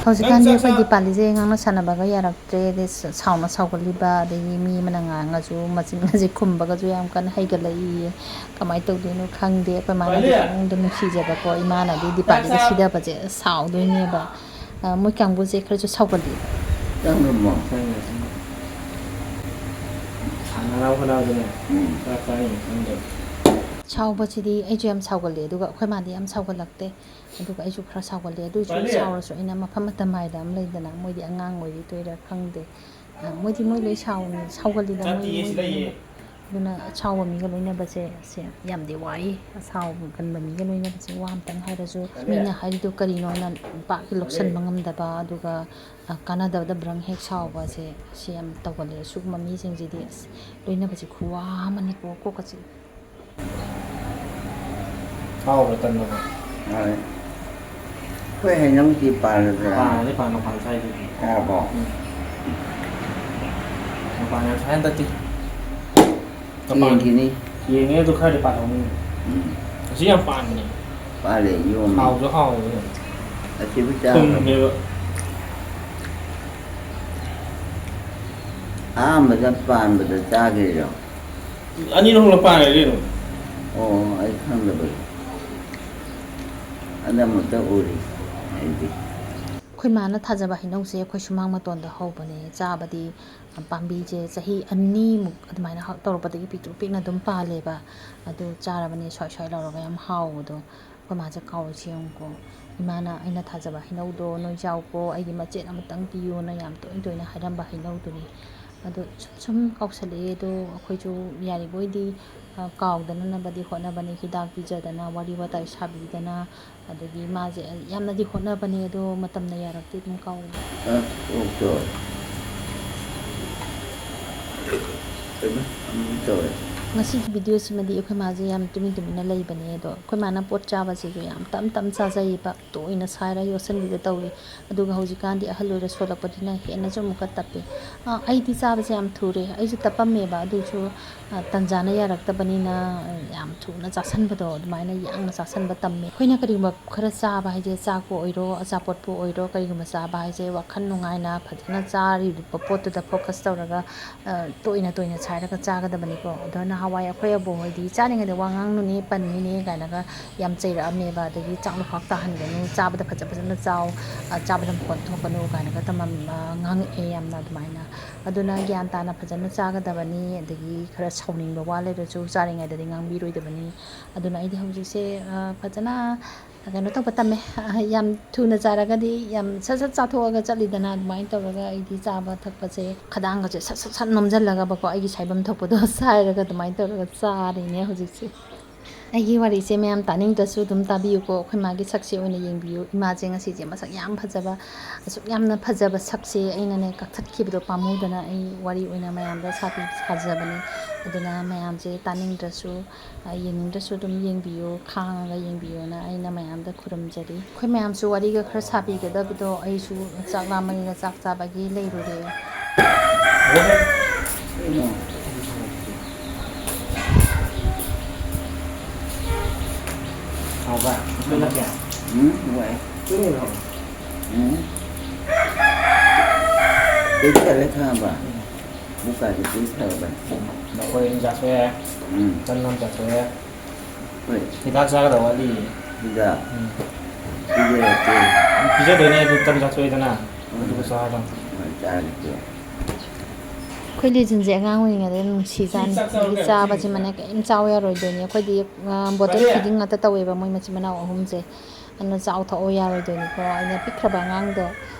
A: ꯍꯧꯖꯤꯛꯀꯥꯟꯗꯤ ꯑꯩꯈꯣꯏ ꯗꯤꯄꯥꯂꯤꯁꯦ ꯉꯥꯡꯅ ꯁꯥꯟꯅꯕꯒ ꯌꯥꯔꯛꯇ꯭ꯔꯦ ꯑꯗꯩ ꯁꯥꯎꯅ ꯁꯥꯎꯒꯠꯂꯤꯕ ꯑꯗꯒꯤ ꯃꯤ ꯑꯃꯅ ꯉꯥꯡꯉꯁꯨ ꯃꯆꯤꯟꯒꯁꯦ ꯈꯨꯝꯕꯒꯁꯨ ꯌꯥꯝ ꯀꯟꯅ ꯍꯩꯒꯠꯂꯛꯏ ꯀꯃꯥꯏꯅ ꯇꯧꯗꯣꯏꯅꯣ ꯈꯪꯗꯦ ꯑꯩꯈꯣꯏ ꯃꯥꯅꯗꯤ ꯄꯨꯛꯅꯤꯡꯗ ꯅꯨꯡꯁꯤꯖꯕꯀꯣ ꯏꯃꯥꯅꯗꯤ ꯗꯤꯄꯥꯂꯤꯒ ꯁꯤꯗꯕꯁꯦ ꯁꯥꯎꯗꯣꯏꯅꯦꯕ ꯃꯣꯏ ꯀꯥꯡꯕꯨꯁꯦ kharasu ꯁꯥꯎꯒꯠꯂꯤ
C: chẳng được bỏ
B: Anak aku kenal dia. Siapa ni? Anda.
A: ꯁꯥꯎꯕꯁꯤꯗꯤ ꯑꯩꯁꯨ ꯌꯥꯝ ꯁꯥꯎꯒꯠꯂꯦ ꯑꯗꯨꯒ ꯑꯩꯈꯣꯏ ꯃꯥꯗꯤ ꯌꯥꯝ ꯁꯥꯎꯒꯠꯂꯛꯇꯦ ꯑꯗꯨꯒ ꯑꯩꯁꯨ ꯈꯔ ꯁꯥꯎꯒꯠꯂꯦ ꯑꯗꯨꯏꯁꯨ ꯁꯥꯎꯔꯁꯨ ꯑꯩꯅ ꯃꯐꯝ ꯃꯇꯝ ꯍꯥꯏꯗ ꯑꯃ ꯂꯩꯗꯅ ꯃꯣꯏꯗꯤ ꯑꯉꯥꯡ ꯑꯣꯏꯔꯤꯗꯣꯏꯔꯥ ꯈꯪꯗꯦ ꯃꯣꯏꯗꯤ ꯃꯣꯏ ꯂꯣꯏ ꯁꯥꯎꯒꯜꯂꯤꯗ ꯃꯣꯏ ꯑꯗꯨꯅ ꯑꯁꯥꯎꯕ ꯃꯤꯒ ꯂꯣꯏꯅꯕꯁꯦ ꯌꯥꯝꯗꯤ ꯋꯥꯏ ꯑꯁꯥꯎꯒꯟꯕ ꯃꯤꯒ ꯂꯣꯏꯅꯕꯁꯦ ꯋꯥ ꯑꯃꯇꯪ ꯍꯥꯏꯔꯁꯨ ꯃꯤꯅ ꯍꯥꯏꯔꯤꯗꯣ ꯀꯔꯤꯅꯣꯅ ꯄꯥꯛ ꯂꯧꯁꯟꯕ ꯉꯝꯗꯕ ꯑꯗꯨꯒ ꯀꯥꯟꯅꯗꯕꯗ ꯕ꯭ꯔꯪ ꯍꯦꯛ ꯁꯥꯎꯕꯁꯦ ꯁꯤ ꯌꯥꯝ ꯇꯧꯒꯜꯂꯦ ꯁꯤꯒꯨꯝꯕ ꯃꯤꯁꯤꯡꯁꯤꯗꯤ ꯑꯁ ꯂꯣꯏꯅꯕꯁꯦ ꯈꯨꯋꯥ ꯑꯃꯅꯤꯀꯣ ꯀꯣꯛꯀꯁꯦ
B: Kau betul nama.
C: rồi quê hay nông chị bà rồi
B: Ni pan saya tu.
C: à bỏ
B: Pan yang saya tadi.
C: tiền thì đi
B: Yang ni tu kau di pan kamu. Siapa pan ni?
C: bà để vô mà
B: Kau tu kau.
C: là chỉ biết cha
B: Tum ni.
C: ꯑꯍꯥꯟꯕꯗ ꯄꯥꯟꯕꯗ ꯆꯥꯒꯤꯔꯣ
B: ꯑꯅꯤꯔꯛ ꯄꯥꯟꯅꯔꯦ ꯀꯩꯅꯣ
C: ꯑꯣ ꯑꯩ ꯈꯪꯗꯕꯒꯤ ꯑꯗꯨꯃꯛꯇ ꯎꯔꯤ ꯑꯩꯗꯤ
A: ꯑꯩꯈꯣꯏ ꯃꯥꯅ ꯊꯥꯖꯕ ꯍꯩꯅꯧꯁꯦ ꯑꯩꯈꯣꯏ ꯁꯨꯃꯥꯡ ꯃꯇꯣꯟꯗ ꯍꯧꯕꯅꯦ ꯆꯥꯕꯗꯤ ꯄꯥꯝꯕꯤꯁꯦ ꯆꯍꯤ 2ꯃꯨꯛ ꯑꯗꯨꯃꯥꯏꯅ ꯇꯧꯔꯛꯄꯗꯒꯤ ꯄꯤꯛꯇ꯭ꯔꯨ ꯄꯤꯛꯅ ꯑꯗꯨꯝ ꯄꯥꯜꯂꯦꯕ ꯑꯗꯨ ꯆꯥꯔꯕꯅꯤ ꯁ꯭ꯋꯥꯏ ꯁ꯭ꯋꯥꯏ ꯂꯧꯔꯒ ꯌꯥꯝ ꯍꯥꯎꯕꯗꯣ ꯑꯩꯈꯣꯏ ꯃꯥꯁꯦ ꯀꯥꯎꯔꯤꯁꯦ ꯌꯦꯡꯉꯨꯀꯣ ꯏꯃꯥꯅ ꯑꯩꯅ ꯊꯥꯖꯕ ꯍꯩꯅꯧꯗꯣ ꯅꯣꯏ ꯆꯥꯎꯀꯣ ꯑꯩꯒꯤ ꯃꯆꯦꯠ ꯑꯃꯇꯪ ꯄꯤꯌꯣꯅ ꯌꯥꯝ ꯇꯣꯏꯅ ꯇꯣꯏꯅ ꯍꯥꯏꯔꯝꯕ ꯍꯩꯅꯧꯗꯨꯅꯤ ꯑꯗꯣ ꯁꯨꯝ ꯀꯥꯎꯁꯜꯂꯛꯑꯦ ꯑꯗꯣ ꯑꯩꯈꯣꯏꯁꯨ ꯌꯥꯔꯤꯕꯣꯏꯗꯤ ꯀꯥꯎꯗꯅꯅꯕꯗꯤ ꯍꯣꯠꯅꯕꯅꯤ ꯍꯤꯗꯥꯛ ꯄꯤꯖꯗꯅ ꯋꯥꯔꯤ ꯋꯥꯇꯥꯏ ꯁꯥꯕꯤꯗꯅ ꯑꯗꯒꯤ ꯃꯥꯁꯦ ꯌꯥꯝꯅꯗꯤ ꯍꯣꯠꯅꯕꯅꯦ ꯑꯗꯣ ꯃꯇꯝꯅ ꯌꯥꯔꯛꯇꯦ ꯑꯗꯨꯝ ꯀꯥꯎꯋꯦ
C: ꯑꯣꯛꯇꯣ ꯑꯃꯨꯛ ꯇꯧꯔꯦ
A: ꯉꯁꯤꯒꯤ ꯚꯤꯗꯤꯑꯣꯁꯤꯃꯗꯤ ꯑꯩꯈꯣꯏ ꯃꯥꯁꯦ ꯌꯥꯝ ꯇꯨꯃꯤꯟꯅ ꯂꯩꯕꯅꯦ ꯑꯗꯣ ꯑꯩꯈꯣꯏ ꯃꯥꯅ ꯄꯣꯠ ꯆꯥꯕꯁꯤꯁꯨ ꯌꯥꯝ ꯇꯝ ꯆꯥꯖꯩꯌꯦꯕ ꯇꯣꯏꯅ ꯁꯥꯏꯔ ꯌꯣꯠꯁꯤꯟꯕꯤꯗ ꯇꯧꯏ ꯑꯗꯨꯒ ꯍꯧꯖꯤꯛꯀꯥꯟꯗꯤ ꯑꯍꯜ ꯑꯣꯏꯔ ꯁꯣꯜꯂꯛꯄꯗꯨꯅ ꯍꯦꯟꯅꯁꯨ ꯑꯃꯨꯛꯀ ꯇꯞꯄꯦ ꯑꯩꯗꯤ ꯆꯥꯕꯁꯦ ꯌꯥꯝ ꯊꯨꯔꯦ ꯑꯩꯁꯨ ꯇꯞꯄꯝꯃꯦꯕ ꯑꯗꯨꯁꯨ ꯇꯟꯖꯥꯅ ꯌꯥꯔꯛꯇꯕꯅꯤꯅ ꯌꯥꯝ ꯊꯨꯅ ꯆꯥꯁꯟꯕꯗꯣ ꯑꯗꯨꯃꯥꯏꯅ ꯌꯥꯡꯅ ꯆꯥꯁꯟꯕ ꯇꯝꯃꯦ ꯑꯩꯈꯣꯏꯅ ꯀꯔꯤꯒꯨꯝꯕ ꯈꯔ ꯆꯥꯕ ꯍꯥꯏꯁꯦ ꯆꯥꯛꯄꯨ ꯑꯣꯏꯔో ꯑꯆꯥꯄꯣꯠꯄꯨ ꯑꯣꯏꯔో ꯀꯔꯤꯒꯨꯝꯕ ꯆꯥꯕ ꯍꯥꯏꯁꯦ ꯋꯥꯈꯜ ꯅꯨꯡꯉꯥꯏꯅ ꯐꯖꯅ ꯆꯥꯔꯤꯕ ꯄꯣꯠꯇꯨꯗ ꯐꯣꯀꯁ ꯇꯧꯔꯒ ꯇꯣꯏꯅ ꯁꯥꯏꯔꯒ ꯆꯥꯒꯗꯕꯅꯤꯀꯣ ꯑꯗꯣ ꯅꯍꯥꯟꯋꯥꯏ ꯑꯩꯈꯣꯏ ꯑꯕꯣꯛ ꯍꯣꯏꯗꯤ ꯆꯥꯔꯤꯉꯩꯗ ꯋꯥ ꯉꯥꯡꯅꯨꯅꯦ ꯄꯟꯅꯨꯅꯦ ꯀꯥꯏꯅꯒ ꯌꯥꯝ ꯆꯩꯔꯛꯑꯝꯃꯦꯕ ꯑꯗꯒꯤ ꯆꯥꯛꯂꯨꯈꯥꯛ ꯇꯥꯍꯟꯒꯅꯨ ꯆꯥꯕꯗ ꯐꯖꯅ ꯆꯥꯎ ꯆꯥꯕꯗ ꯃꯈꯣꯟ ꯊꯣꯛꯀꯅꯨ ꯀꯥꯏꯅꯒ ꯉꯥꯡꯉꯛꯑꯦ ꯌꯥꯝꯅ ꯑꯗꯨꯃꯥꯏꯅ ꯑꯗꯨꯅ ꯒ꯭ꯌꯥꯟ ꯇꯥꯅ ꯐꯖꯅ ꯆꯥꯒꯗꯕꯅꯤ ꯑꯗꯒꯤ ꯈꯔ ꯁꯥꯎꯅꯤꯡꯕ ꯋꯥ ꯂꯩꯔꯁꯨ ꯆꯥꯔꯤꯉꯩꯗꯗꯤ ꯉꯥꯡꯕꯤꯔꯣꯏꯗꯕꯅꯤ ꯑꯗꯨꯅ ꯑꯩꯗꯤ ꯍꯧꯖꯤꯛꯁꯦ ꯐꯖꯅ ꯀꯩꯅꯣ ꯇꯧꯕ ꯇꯝꯃꯦ ꯌꯥꯝ ꯊꯨꯅ ꯆꯥꯔꯒꯗꯤ ꯌꯥꯝ ꯁꯠ ꯆꯥꯊꯣꯛꯑꯒ ꯆꯠꯂꯤꯗꯅ ꯑꯗꯨꯃꯥꯏꯅ ꯇꯧꯔꯒ ꯑꯩꯗꯤ ꯆꯥꯕ ꯊꯛꯄꯁꯦ ꯈꯗꯥꯡꯒꯁꯦ ꯁꯠ ꯅꯣꯝꯁꯤꯜꯂꯒꯕꯀꯣ ꯑꯩꯒꯤ ꯁꯥꯏꯐꯝ ꯊꯣꯛꯄꯗꯣ ꯁꯥꯏꯔꯒ ꯑꯗꯨꯃꯥꯏꯅ ꯇꯧꯔꯒ ꯆꯥꯔꯤꯅꯦ ꯍꯧꯖꯤꯛꯁꯦ ꯑꯩꯒꯤ ꯋꯥꯔꯤꯁꯦ ꯃꯌꯥꯝ ꯇꯥꯅꯤꯡꯗ꯭ꯔꯁꯨ ꯑꯗꯨꯝ ꯇꯥꯕꯤꯌꯨꯀꯣ ꯑꯩꯈꯣꯏ ꯃꯥꯒꯤ ꯁꯛꯁꯦ ꯑꯣꯏꯅ ꯌꯦꯡꯕꯤꯌꯨ ꯏꯃꯥꯁꯦ ꯉꯁꯤꯁꯦ ꯃꯁꯛ ꯌꯥꯝ ꯐꯖꯕ ꯑꯁꯨꯛ ꯌꯥꯝꯅ ꯐꯖꯕ ꯁꯛꯁꯦ ꯑꯩꯅꯅꯦ ꯀꯛꯊꯠꯈꯤꯕꯗꯣ ꯄꯥꯝꯃꯨꯗꯅ ꯑꯩ ꯋꯥꯔꯤ ꯑꯣꯏꯅ ꯃꯌꯥꯝꯗ ꯁꯥꯖꯕꯅꯤ ꯑꯗꯨꯅ ꯃꯌꯥꯝꯁꯦ ꯇꯥꯅꯤꯡꯗ꯭ꯔꯁꯨ ꯌꯦꯡꯅꯤꯡꯗ꯭ꯔꯁꯨ ꯑꯗꯨꯝ ꯌꯦꯡꯕꯤꯌꯨ ꯈꯥꯡꯉꯒ ꯌꯦꯡꯕꯤꯌꯨꯅ ꯑꯩꯅ ꯃꯌꯥꯝꯗ ꯈꯨꯔꯨꯝꯖꯔꯤ ꯑꯩꯈꯣꯏ ꯃꯌꯥꯝꯁꯨ ꯋꯥꯔꯤꯒ ꯈꯔ ꯁꯥꯕꯤꯒꯗꯕꯗꯣ ꯑꯩꯁꯨ ꯆꯥꯛ ꯂꯥꯝꯕꯅꯤꯅ ꯆꯥꯛ ꯆꯥꯕꯒꯤ ꯂꯩꯔꯨꯔꯦ
C: ꯀꯩꯅꯣ
B: ꯍꯥꯎꯕ ꯑꯩꯈꯣꯏꯅ ꯀꯌꯥ
C: ꯋꯥꯏ
B: ꯀꯩꯅꯣ
C: ꯄꯤꯛꯊꯔꯦ ꯈꯪꯉꯕ ꯃꯨꯛꯀꯥꯁꯦ ꯄꯤꯛꯊꯔꯕꯅꯤ
B: ꯅꯈꯣꯏ ꯆꯥꯊꯣꯛꯑꯦ ꯇꯟ ꯑꯃ ꯆꯥꯊꯣꯛꯑꯦ
C: ꯍꯣꯏ
B: ꯍꯤꯗꯥꯛ ꯆꯥꯒꯗꯕ ꯋꯥꯠꯂꯤ
C: ꯁꯤꯗ ꯄꯤꯖꯔꯛꯀꯦ
B: ꯄꯤꯖꯗꯣꯏꯅꯦ ꯑꯗꯨ ꯇꯟ ꯆꯥꯊꯣꯛꯑꯦꯗꯅ ꯑꯗꯨꯒ ꯆꯥꯔꯗꯧꯅꯤ
C: ꯍꯣꯏ ꯆꯥꯔꯒꯦ
A: ꯑꯩꯈꯣꯏ ꯂꯤꯖꯤꯟꯁꯦ ꯑꯉꯥꯡ ꯑꯣꯏꯔꯤꯉꯩꯗ ꯅꯨꯡꯁꯤꯖꯥꯅꯤ ꯑꯗꯒꯤ ꯆꯥꯕꯁꯤꯃꯅꯦ ꯀꯔꯤꯝ ꯆꯥꯎ ꯌꯥꯔꯣꯏꯗꯣꯏꯅꯤ ꯑꯩꯈꯣꯏꯗꯤ ꯕꯣꯇꯜ ꯐꯤꯗꯤꯡ ꯉꯥꯛꯇ ꯇꯧꯋꯦꯕ ꯃꯣꯏ ꯃꯆꯤꯟ ꯃꯅꯥꯎ ꯑꯍꯨꯝꯁꯦ ꯑꯗꯨꯅ ꯆꯥꯎ ꯊꯛꯑꯣ ꯌꯥꯔꯣꯏꯗꯣꯏꯅꯤꯀꯣ ꯑꯩꯅ ꯄꯤꯛꯈ꯭ꯔꯕ ꯑꯉꯥꯡꯗꯣ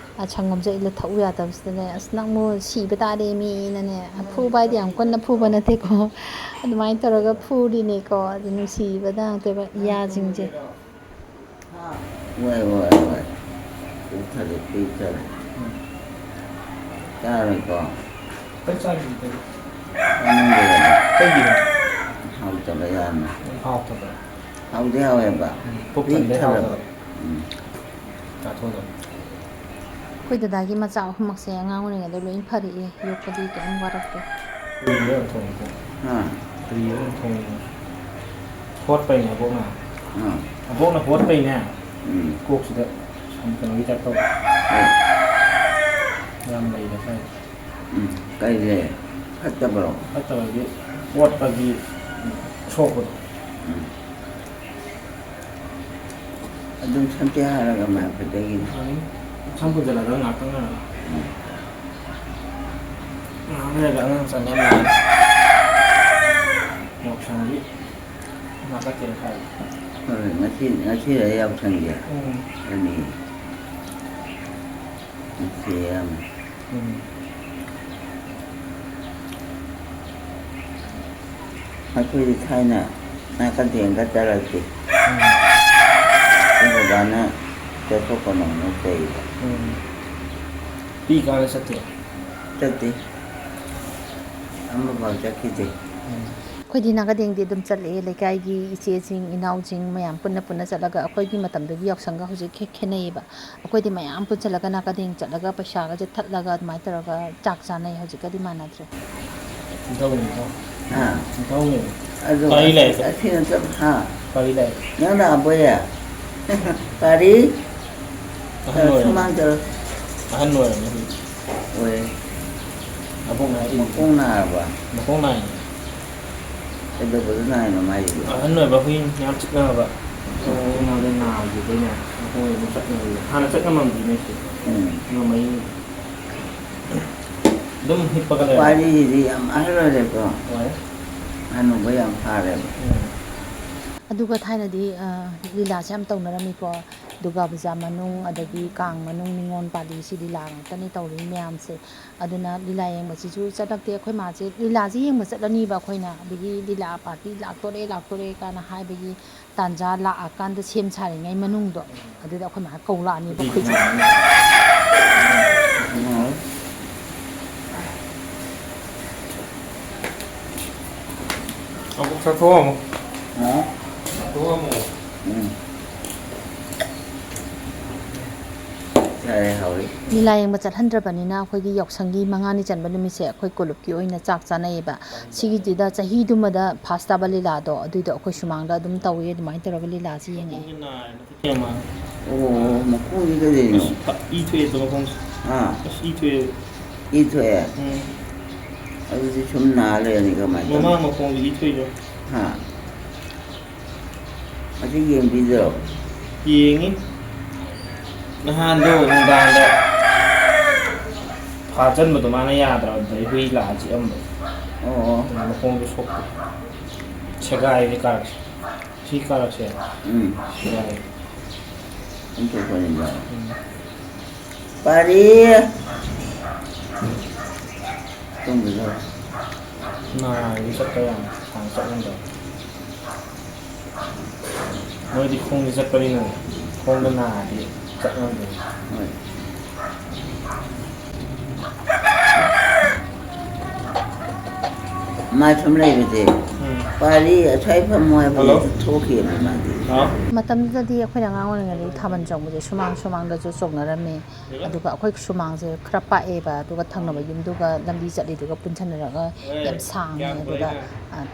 A: ꯁꯪꯒꯣꯝꯁꯦ ꯑꯩꯅ ꯊꯛꯎ ꯌꯥꯗꯕꯁꯤꯗꯅꯦ ꯑꯁ ꯅꯪꯕꯨ ꯁꯤꯕ ꯇꯥꯔꯦ ꯃꯤꯅꯅꯦ ꯐꯨꯕ ꯍꯥꯏꯗꯤ ꯌꯥꯝ ꯀꯟꯅ ꯐꯨꯕ ꯅꯠꯇꯦꯀꯣ ꯑꯗꯨꯃꯥꯏꯅ ꯇꯧꯔꯒ ꯐꯨꯔꯤꯅꯦꯀꯣ ꯑꯗꯨ ꯅꯨꯡꯁꯤꯕꯗ ꯉꯥꯛꯇꯣꯏꯕ ꯌꯥꯁꯤꯡꯁꯦ
C: ꯍꯣꯏ ꯄꯤꯛꯊꯔꯦ ꯆꯥꯔꯣꯏꯀꯣ
B: ꯀꯩ ꯆꯥꯈꯤꯗꯦ
C: ꯆꯥꯅꯤꯡꯗꯦꯗꯅ
B: ꯀꯩꯒꯤꯅꯣ
C: ꯍꯥꯎꯇꯕ ꯌꯥꯝꯅ
B: ꯍꯥꯎꯇꯕ
C: ꯍꯥꯎꯗꯤ ꯍꯥꯎꯋꯦꯕ
B: ꯄꯨꯛ ꯊꯟꯕꯩ
C: ꯄꯤꯛꯊꯔꯕ
B: ꯍꯥꯎꯇꯕ ꯆꯥꯊꯣꯛꯑꯗꯧꯅꯤ
A: ꯑꯩꯈꯣꯏ ꯗꯗꯥꯒꯤ ꯃꯆꯥ ꯑꯍꯨꯝꯃꯛꯁꯦ ꯑꯉꯥꯡ ꯑꯣꯏꯔꯤꯉꯩꯗ ꯂꯣꯏ ꯐꯔꯛꯑꯦ ꯌꯣꯛꯄꯗꯤ ꯀꯩꯝ ꯋꯥꯔꯛꯇꯦ
C: ꯍꯥ
B: ꯍꯣꯠꯄꯩꯅꯦ ꯑꯕꯣꯛꯅ ꯑꯕꯣꯛꯅ ꯍꯣꯠꯄꯩꯅꯦ ꯀꯣꯛꯁꯤꯗ ꯀꯩꯅꯣꯒꯤ ꯇꯥꯏꯞ ꯇꯧꯕ ꯌꯥꯝ ꯂꯩꯔꯦ ꯁ꯭ꯋꯥꯏꯗ
C: ꯀꯩꯁꯦ ꯐꯠꯇꯕ꯭ꯔꯣ
B: ꯐꯠꯇꯕꯒꯤ ꯑꯣꯠꯄꯒꯤ ꯁꯣꯛꯄꯗꯣ
C: ꯑꯗꯨꯝ ꯁꯝꯇꯦ ꯍꯥꯏꯔꯒ ꯃꯥꯏꯐꯠꯇꯒꯤꯅꯤ
B: ꯁꯝ ꯄꯨꯟꯁꯤꯜꯂꯒ ꯉꯥꯛꯇꯪ ꯉꯥꯡꯂꯒ ꯑꯉꯥꯡ ꯆꯪꯉꯦ ꯌꯥꯎꯁꯪꯒꯤ ꯅꯥꯀꯠꯇꯦ ꯍꯥꯏ
C: ꯍꯣꯏ ꯉꯁꯤꯗ ꯌꯥꯎꯁꯪꯒꯦ ꯑꯅꯤ ꯉꯁꯤ ꯌꯥꯝ ꯑꯩꯈꯣꯏꯗꯤ ꯊꯥꯏꯅ ꯅꯥꯀꯟꯗꯦꯡꯒ ꯆꯠꯂꯛꯇꯦ ꯕꯕꯥꯅ ꯆꯠꯊꯣꯛꯀꯅꯣꯅ ꯆꯩꯕ
B: ꯄꯤ ꯀꯥꯟꯗ
C: ꯆꯠꯇꯦ ꯑꯃꯐꯥꯎ ꯆꯠꯈꯤꯗꯦ
A: ꯑꯩꯈꯣꯏꯗꯤ ꯅꯥꯀꯗꯦꯡꯗꯤ ꯑꯗꯨꯝ ꯆꯠꯂꯛꯑꯦ ꯂꯩꯀꯥꯏꯒꯤ ꯏꯆꯦꯁꯤꯡ ꯏꯅꯥꯎꯁꯤꯡ ꯃꯌꯥꯝ ꯄꯨꯟꯅ ꯆꯠꯂꯒ ꯑꯩꯈꯣꯏꯒꯤ ꯃꯇꯝꯗꯨꯒꯤ ꯌꯥꯎꯁꯪꯒ ꯍꯧꯖꯤꯛ ꯈꯦꯠꯅꯩꯌꯦꯕ ꯑꯩꯈꯣꯏꯗꯤ ꯃꯌꯥꯝ ꯄꯨꯟꯁꯤꯜꯂꯒ ꯅꯥꯀꯗꯦꯡ ꯆꯠꯂꯒ ꯄꯩꯁꯥꯒꯁꯦ ꯊꯠꯂꯒ ꯑꯗꯨꯃꯥꯏꯅ ꯇꯧꯔꯒ ꯆꯥꯛ ꯆꯥꯅꯩ ꯍꯧꯖꯤꯛꯀꯗꯤ ꯃꯥꯟꯅꯗ꯭ꯔꯦ
C: ꯑꯗꯨ
B: ꯄꯥꯔꯤ ꯂꯩ
C: ꯑꯁꯤ ꯅꯠꯇꯕ ꯍꯥ
B: ꯄꯥꯔꯤ ꯂꯩ
C: ꯅꯪꯅ ꯑꯕꯣꯌꯦ ꯄꯥꯔꯤ
B: ꯑꯍꯟ ꯑꯣꯏꯔꯝꯅꯤ
C: ꯁꯨꯃꯥꯡ ꯆꯠꯂꯣ
B: ꯑꯍꯟ ꯑꯣꯏꯔꯝꯅꯤ
C: ꯑꯣꯏ
B: Abong na rin.
C: Kung na ba?
B: Makong na yun.
C: Ito ba na yun naman yun?
B: Ano ba huy? Yang cik na ba? So, na rin na gitu niya. Ako yung cik na rin. Hana cik naman din ito. Nga may... Dum hit pa ka lang.
C: Pwede hindi ang ahero ko.
B: Why?
C: Ano ba yung pare ba?
A: ꯑꯗꯨꯒ ꯊꯥꯏꯅꯗꯤ ꯂꯤꯂꯥꯁꯦ ꯌꯥꯝ ꯇꯧꯅꯔꯝꯃꯤꯀꯣ ꯗꯨꯔꯒꯥ ꯄꯨꯖꯥ ꯃꯅꯨꯡ ꯑꯗꯒꯤ ꯀꯥꯡ ꯃꯅꯨꯡ ꯅꯤꯉꯣꯜ ꯄꯥꯜꯂꯤ ꯁꯤ ꯂꯤꯂꯥ ꯉꯥꯛꯇꯅꯤ ꯇꯧꯔꯤ ꯃꯌꯥꯝꯁꯦ ꯑꯗꯨꯅ ꯂꯤꯂꯥ ꯌꯦꯡꯕꯁꯤꯁꯨ ꯆꯠꯂꯛꯇꯦ ꯑꯩꯈꯣꯏ ꯃꯥꯁꯦ ꯂꯤꯂꯥꯁꯦ ꯌꯦꯡꯕ ꯆꯠꯂꯅꯤꯕ ꯑꯩꯈꯣꯏꯅ ꯑꯗꯒꯤ ꯂꯤꯂꯥ ꯄꯥꯔꯇꯤ ꯂꯥꯛꯇꯣꯔꯦ ꯀꯥꯏꯅ ꯍꯥꯏꯕꯒꯤ ꯇꯥꯟꯖꯥ ꯂꯥꯛꯑꯀꯥꯟꯗ ꯁꯦꯝ ꯁꯥꯔꯤꯉꯩ ꯃꯅꯨꯡꯗꯣ ꯑꯗꯨꯗ ꯑꯩꯈꯣꯏ ꯃꯥ ꯀꯧꯂꯛꯑꯅꯤꯕ ꯑꯩꯈꯣꯏꯁꯦ
B: Ako sa tuwa mo.
C: Ha?
B: Tuwa mo.
C: Sari hawli.
A: ꯂꯤꯂꯥ ꯌꯦꯡꯕ ꯆꯠꯍꯟꯗ꯭ꯔꯕꯅꯤꯅ ꯑꯩꯈꯣꯏꯒꯤ ꯌꯥꯎꯁꯪꯒꯤ 5ꯅꯤ ꯆꯟꯕ ꯅꯨꯃꯤꯠꯁꯦ ꯑꯩꯈꯣꯏ ꯀꯣꯂꯨꯞꯀꯤ ꯑꯣꯏꯅ ꯆꯥꯛ ꯆꯥꯅꯩꯌꯦꯕ ꯁꯤꯒꯤꯗꯨꯗ ꯆꯍꯤꯗꯨꯃꯗ ꯐꯥꯁ ꯇꯥꯕ ꯂꯤꯂꯥꯗꯣ ꯑꯗꯨꯏꯗꯣ ꯑꯩꯈꯣꯏ ꯁꯨꯃꯥꯡꯗ ꯑꯗꯨꯝ ꯇꯧꯋꯦ ꯑꯗꯨꯃꯥꯏꯅ ꯇꯧꯔꯒ ꯂꯤꯂꯥꯁꯤ ꯌꯦꯡꯉꯛꯑꯦ
C: Oo, makuha ka din yun.
B: Ito ito makong. Ito
C: Ito eh. Ano si Chumnalo yan ikaw man.
B: Mama makong ito ito.
C: Ha? Kasi yung video.
B: Yingin. Nahando ng ganda. Pajan mo tumana yadra dahil hui laji am.
C: Oo.
B: Makong gusto ko. Sagay ni karak. Si karak siya. Sagay.
C: Ang tuko nila. Pari! Itong bilo.
B: Na isat ka yan. Tangsa lang daw. Mo di kung isat pa rin na. Kung na di. Isat lang daw.
C: Okay. Masamlay ba di? Pari, asay pa mo ay
B: Hello?
C: tuki naman di.
B: Ha?
A: ꯃꯇꯝꯗꯨꯗꯗꯤ ꯑꯩꯈꯣꯏꯅ ꯑꯉꯥꯡ ꯑꯣꯏꯔꯤꯉꯩꯗ ꯊꯥꯕꯜ ꯆꯣꯡꯕꯁꯦ ꯁꯨꯃꯥꯡꯗꯁꯨ ꯆꯣꯡꯅꯔꯝꯃꯦ ꯑꯗꯨꯒ ꯑꯩꯈꯣꯏ ꯁꯨꯃꯥꯡꯁꯦ ꯈꯔ ꯄꯥꯛꯑꯦꯕ ꯑꯗꯨꯒ ꯊꯪꯅꯕ ꯌꯨꯝꯗꯨꯒ ꯂꯝꯕꯤ ꯆꯠꯂꯤꯗꯨꯒ ꯄꯨꯟꯁꯟꯅꯔꯒ ꯌꯥꯝ ꯁꯥꯡꯉꯦ ꯑꯗꯨꯒ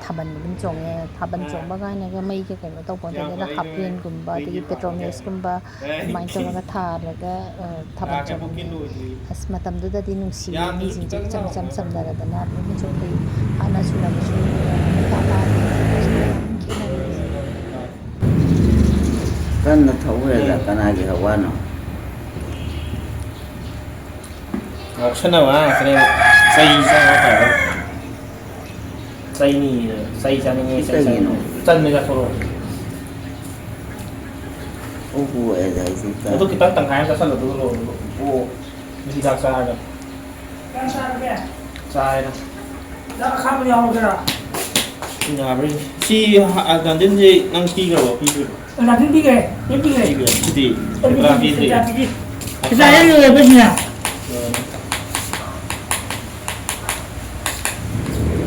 A: ꯊꯥꯕꯜ ꯑꯗꯨꯝ ꯆꯣꯡꯉꯦ ꯊꯥꯕꯜ ꯆꯣꯡꯕ ꯀꯥꯏꯅꯒ ꯃꯩꯒ ꯀꯩꯅꯣ ꯇꯧꯕ ꯃꯇꯝꯗꯅ ꯍꯥꯞꯄꯦꯟꯒꯨꯝꯕ ꯑꯗꯒꯤ ꯄꯦꯇ꯭ꯔꯣꯃꯦꯁꯀꯨꯝꯕ ꯑꯗꯨꯃꯥꯏꯅ ꯇꯧꯔꯒ ꯊꯥꯜꯂꯒ ꯊꯥꯕꯜ ꯆꯣꯡꯉꯦ ꯑꯁ ꯃꯇꯝꯗꯨꯗꯗꯤ ꯅꯨꯡꯁꯤꯌꯦ ꯃꯤꯁꯤꯡꯁꯦ ꯏꯆꯝ ꯆꯝꯅꯔꯗꯅ ꯑꯗꯨꯒꯤꯁꯨ ꯑꯩꯈꯣꯏ ꯍꯥꯟꯅ ꯁꯨꯅꯕꯁꯨ
C: Kan natawala ka na gihawano.
B: Siya naman. Say ka. Say ni. Say sa niya. Say. Saan nila suro?
C: Upo eh dahil sita.
B: Ito kita tangkayan sa salo dulo. Oo. Hindi ka sa akin.
D: Kan sa kaya.
B: Sa akin.
D: Nakakama niya ako kaya.
B: Hindi nga rin. Si Gandin si nang tiga ba? Tiga.
D: Natin bigay. Yung bigay.
B: Tiga. Hindi. Grabe hindi.
D: Kita yan yung labas niya.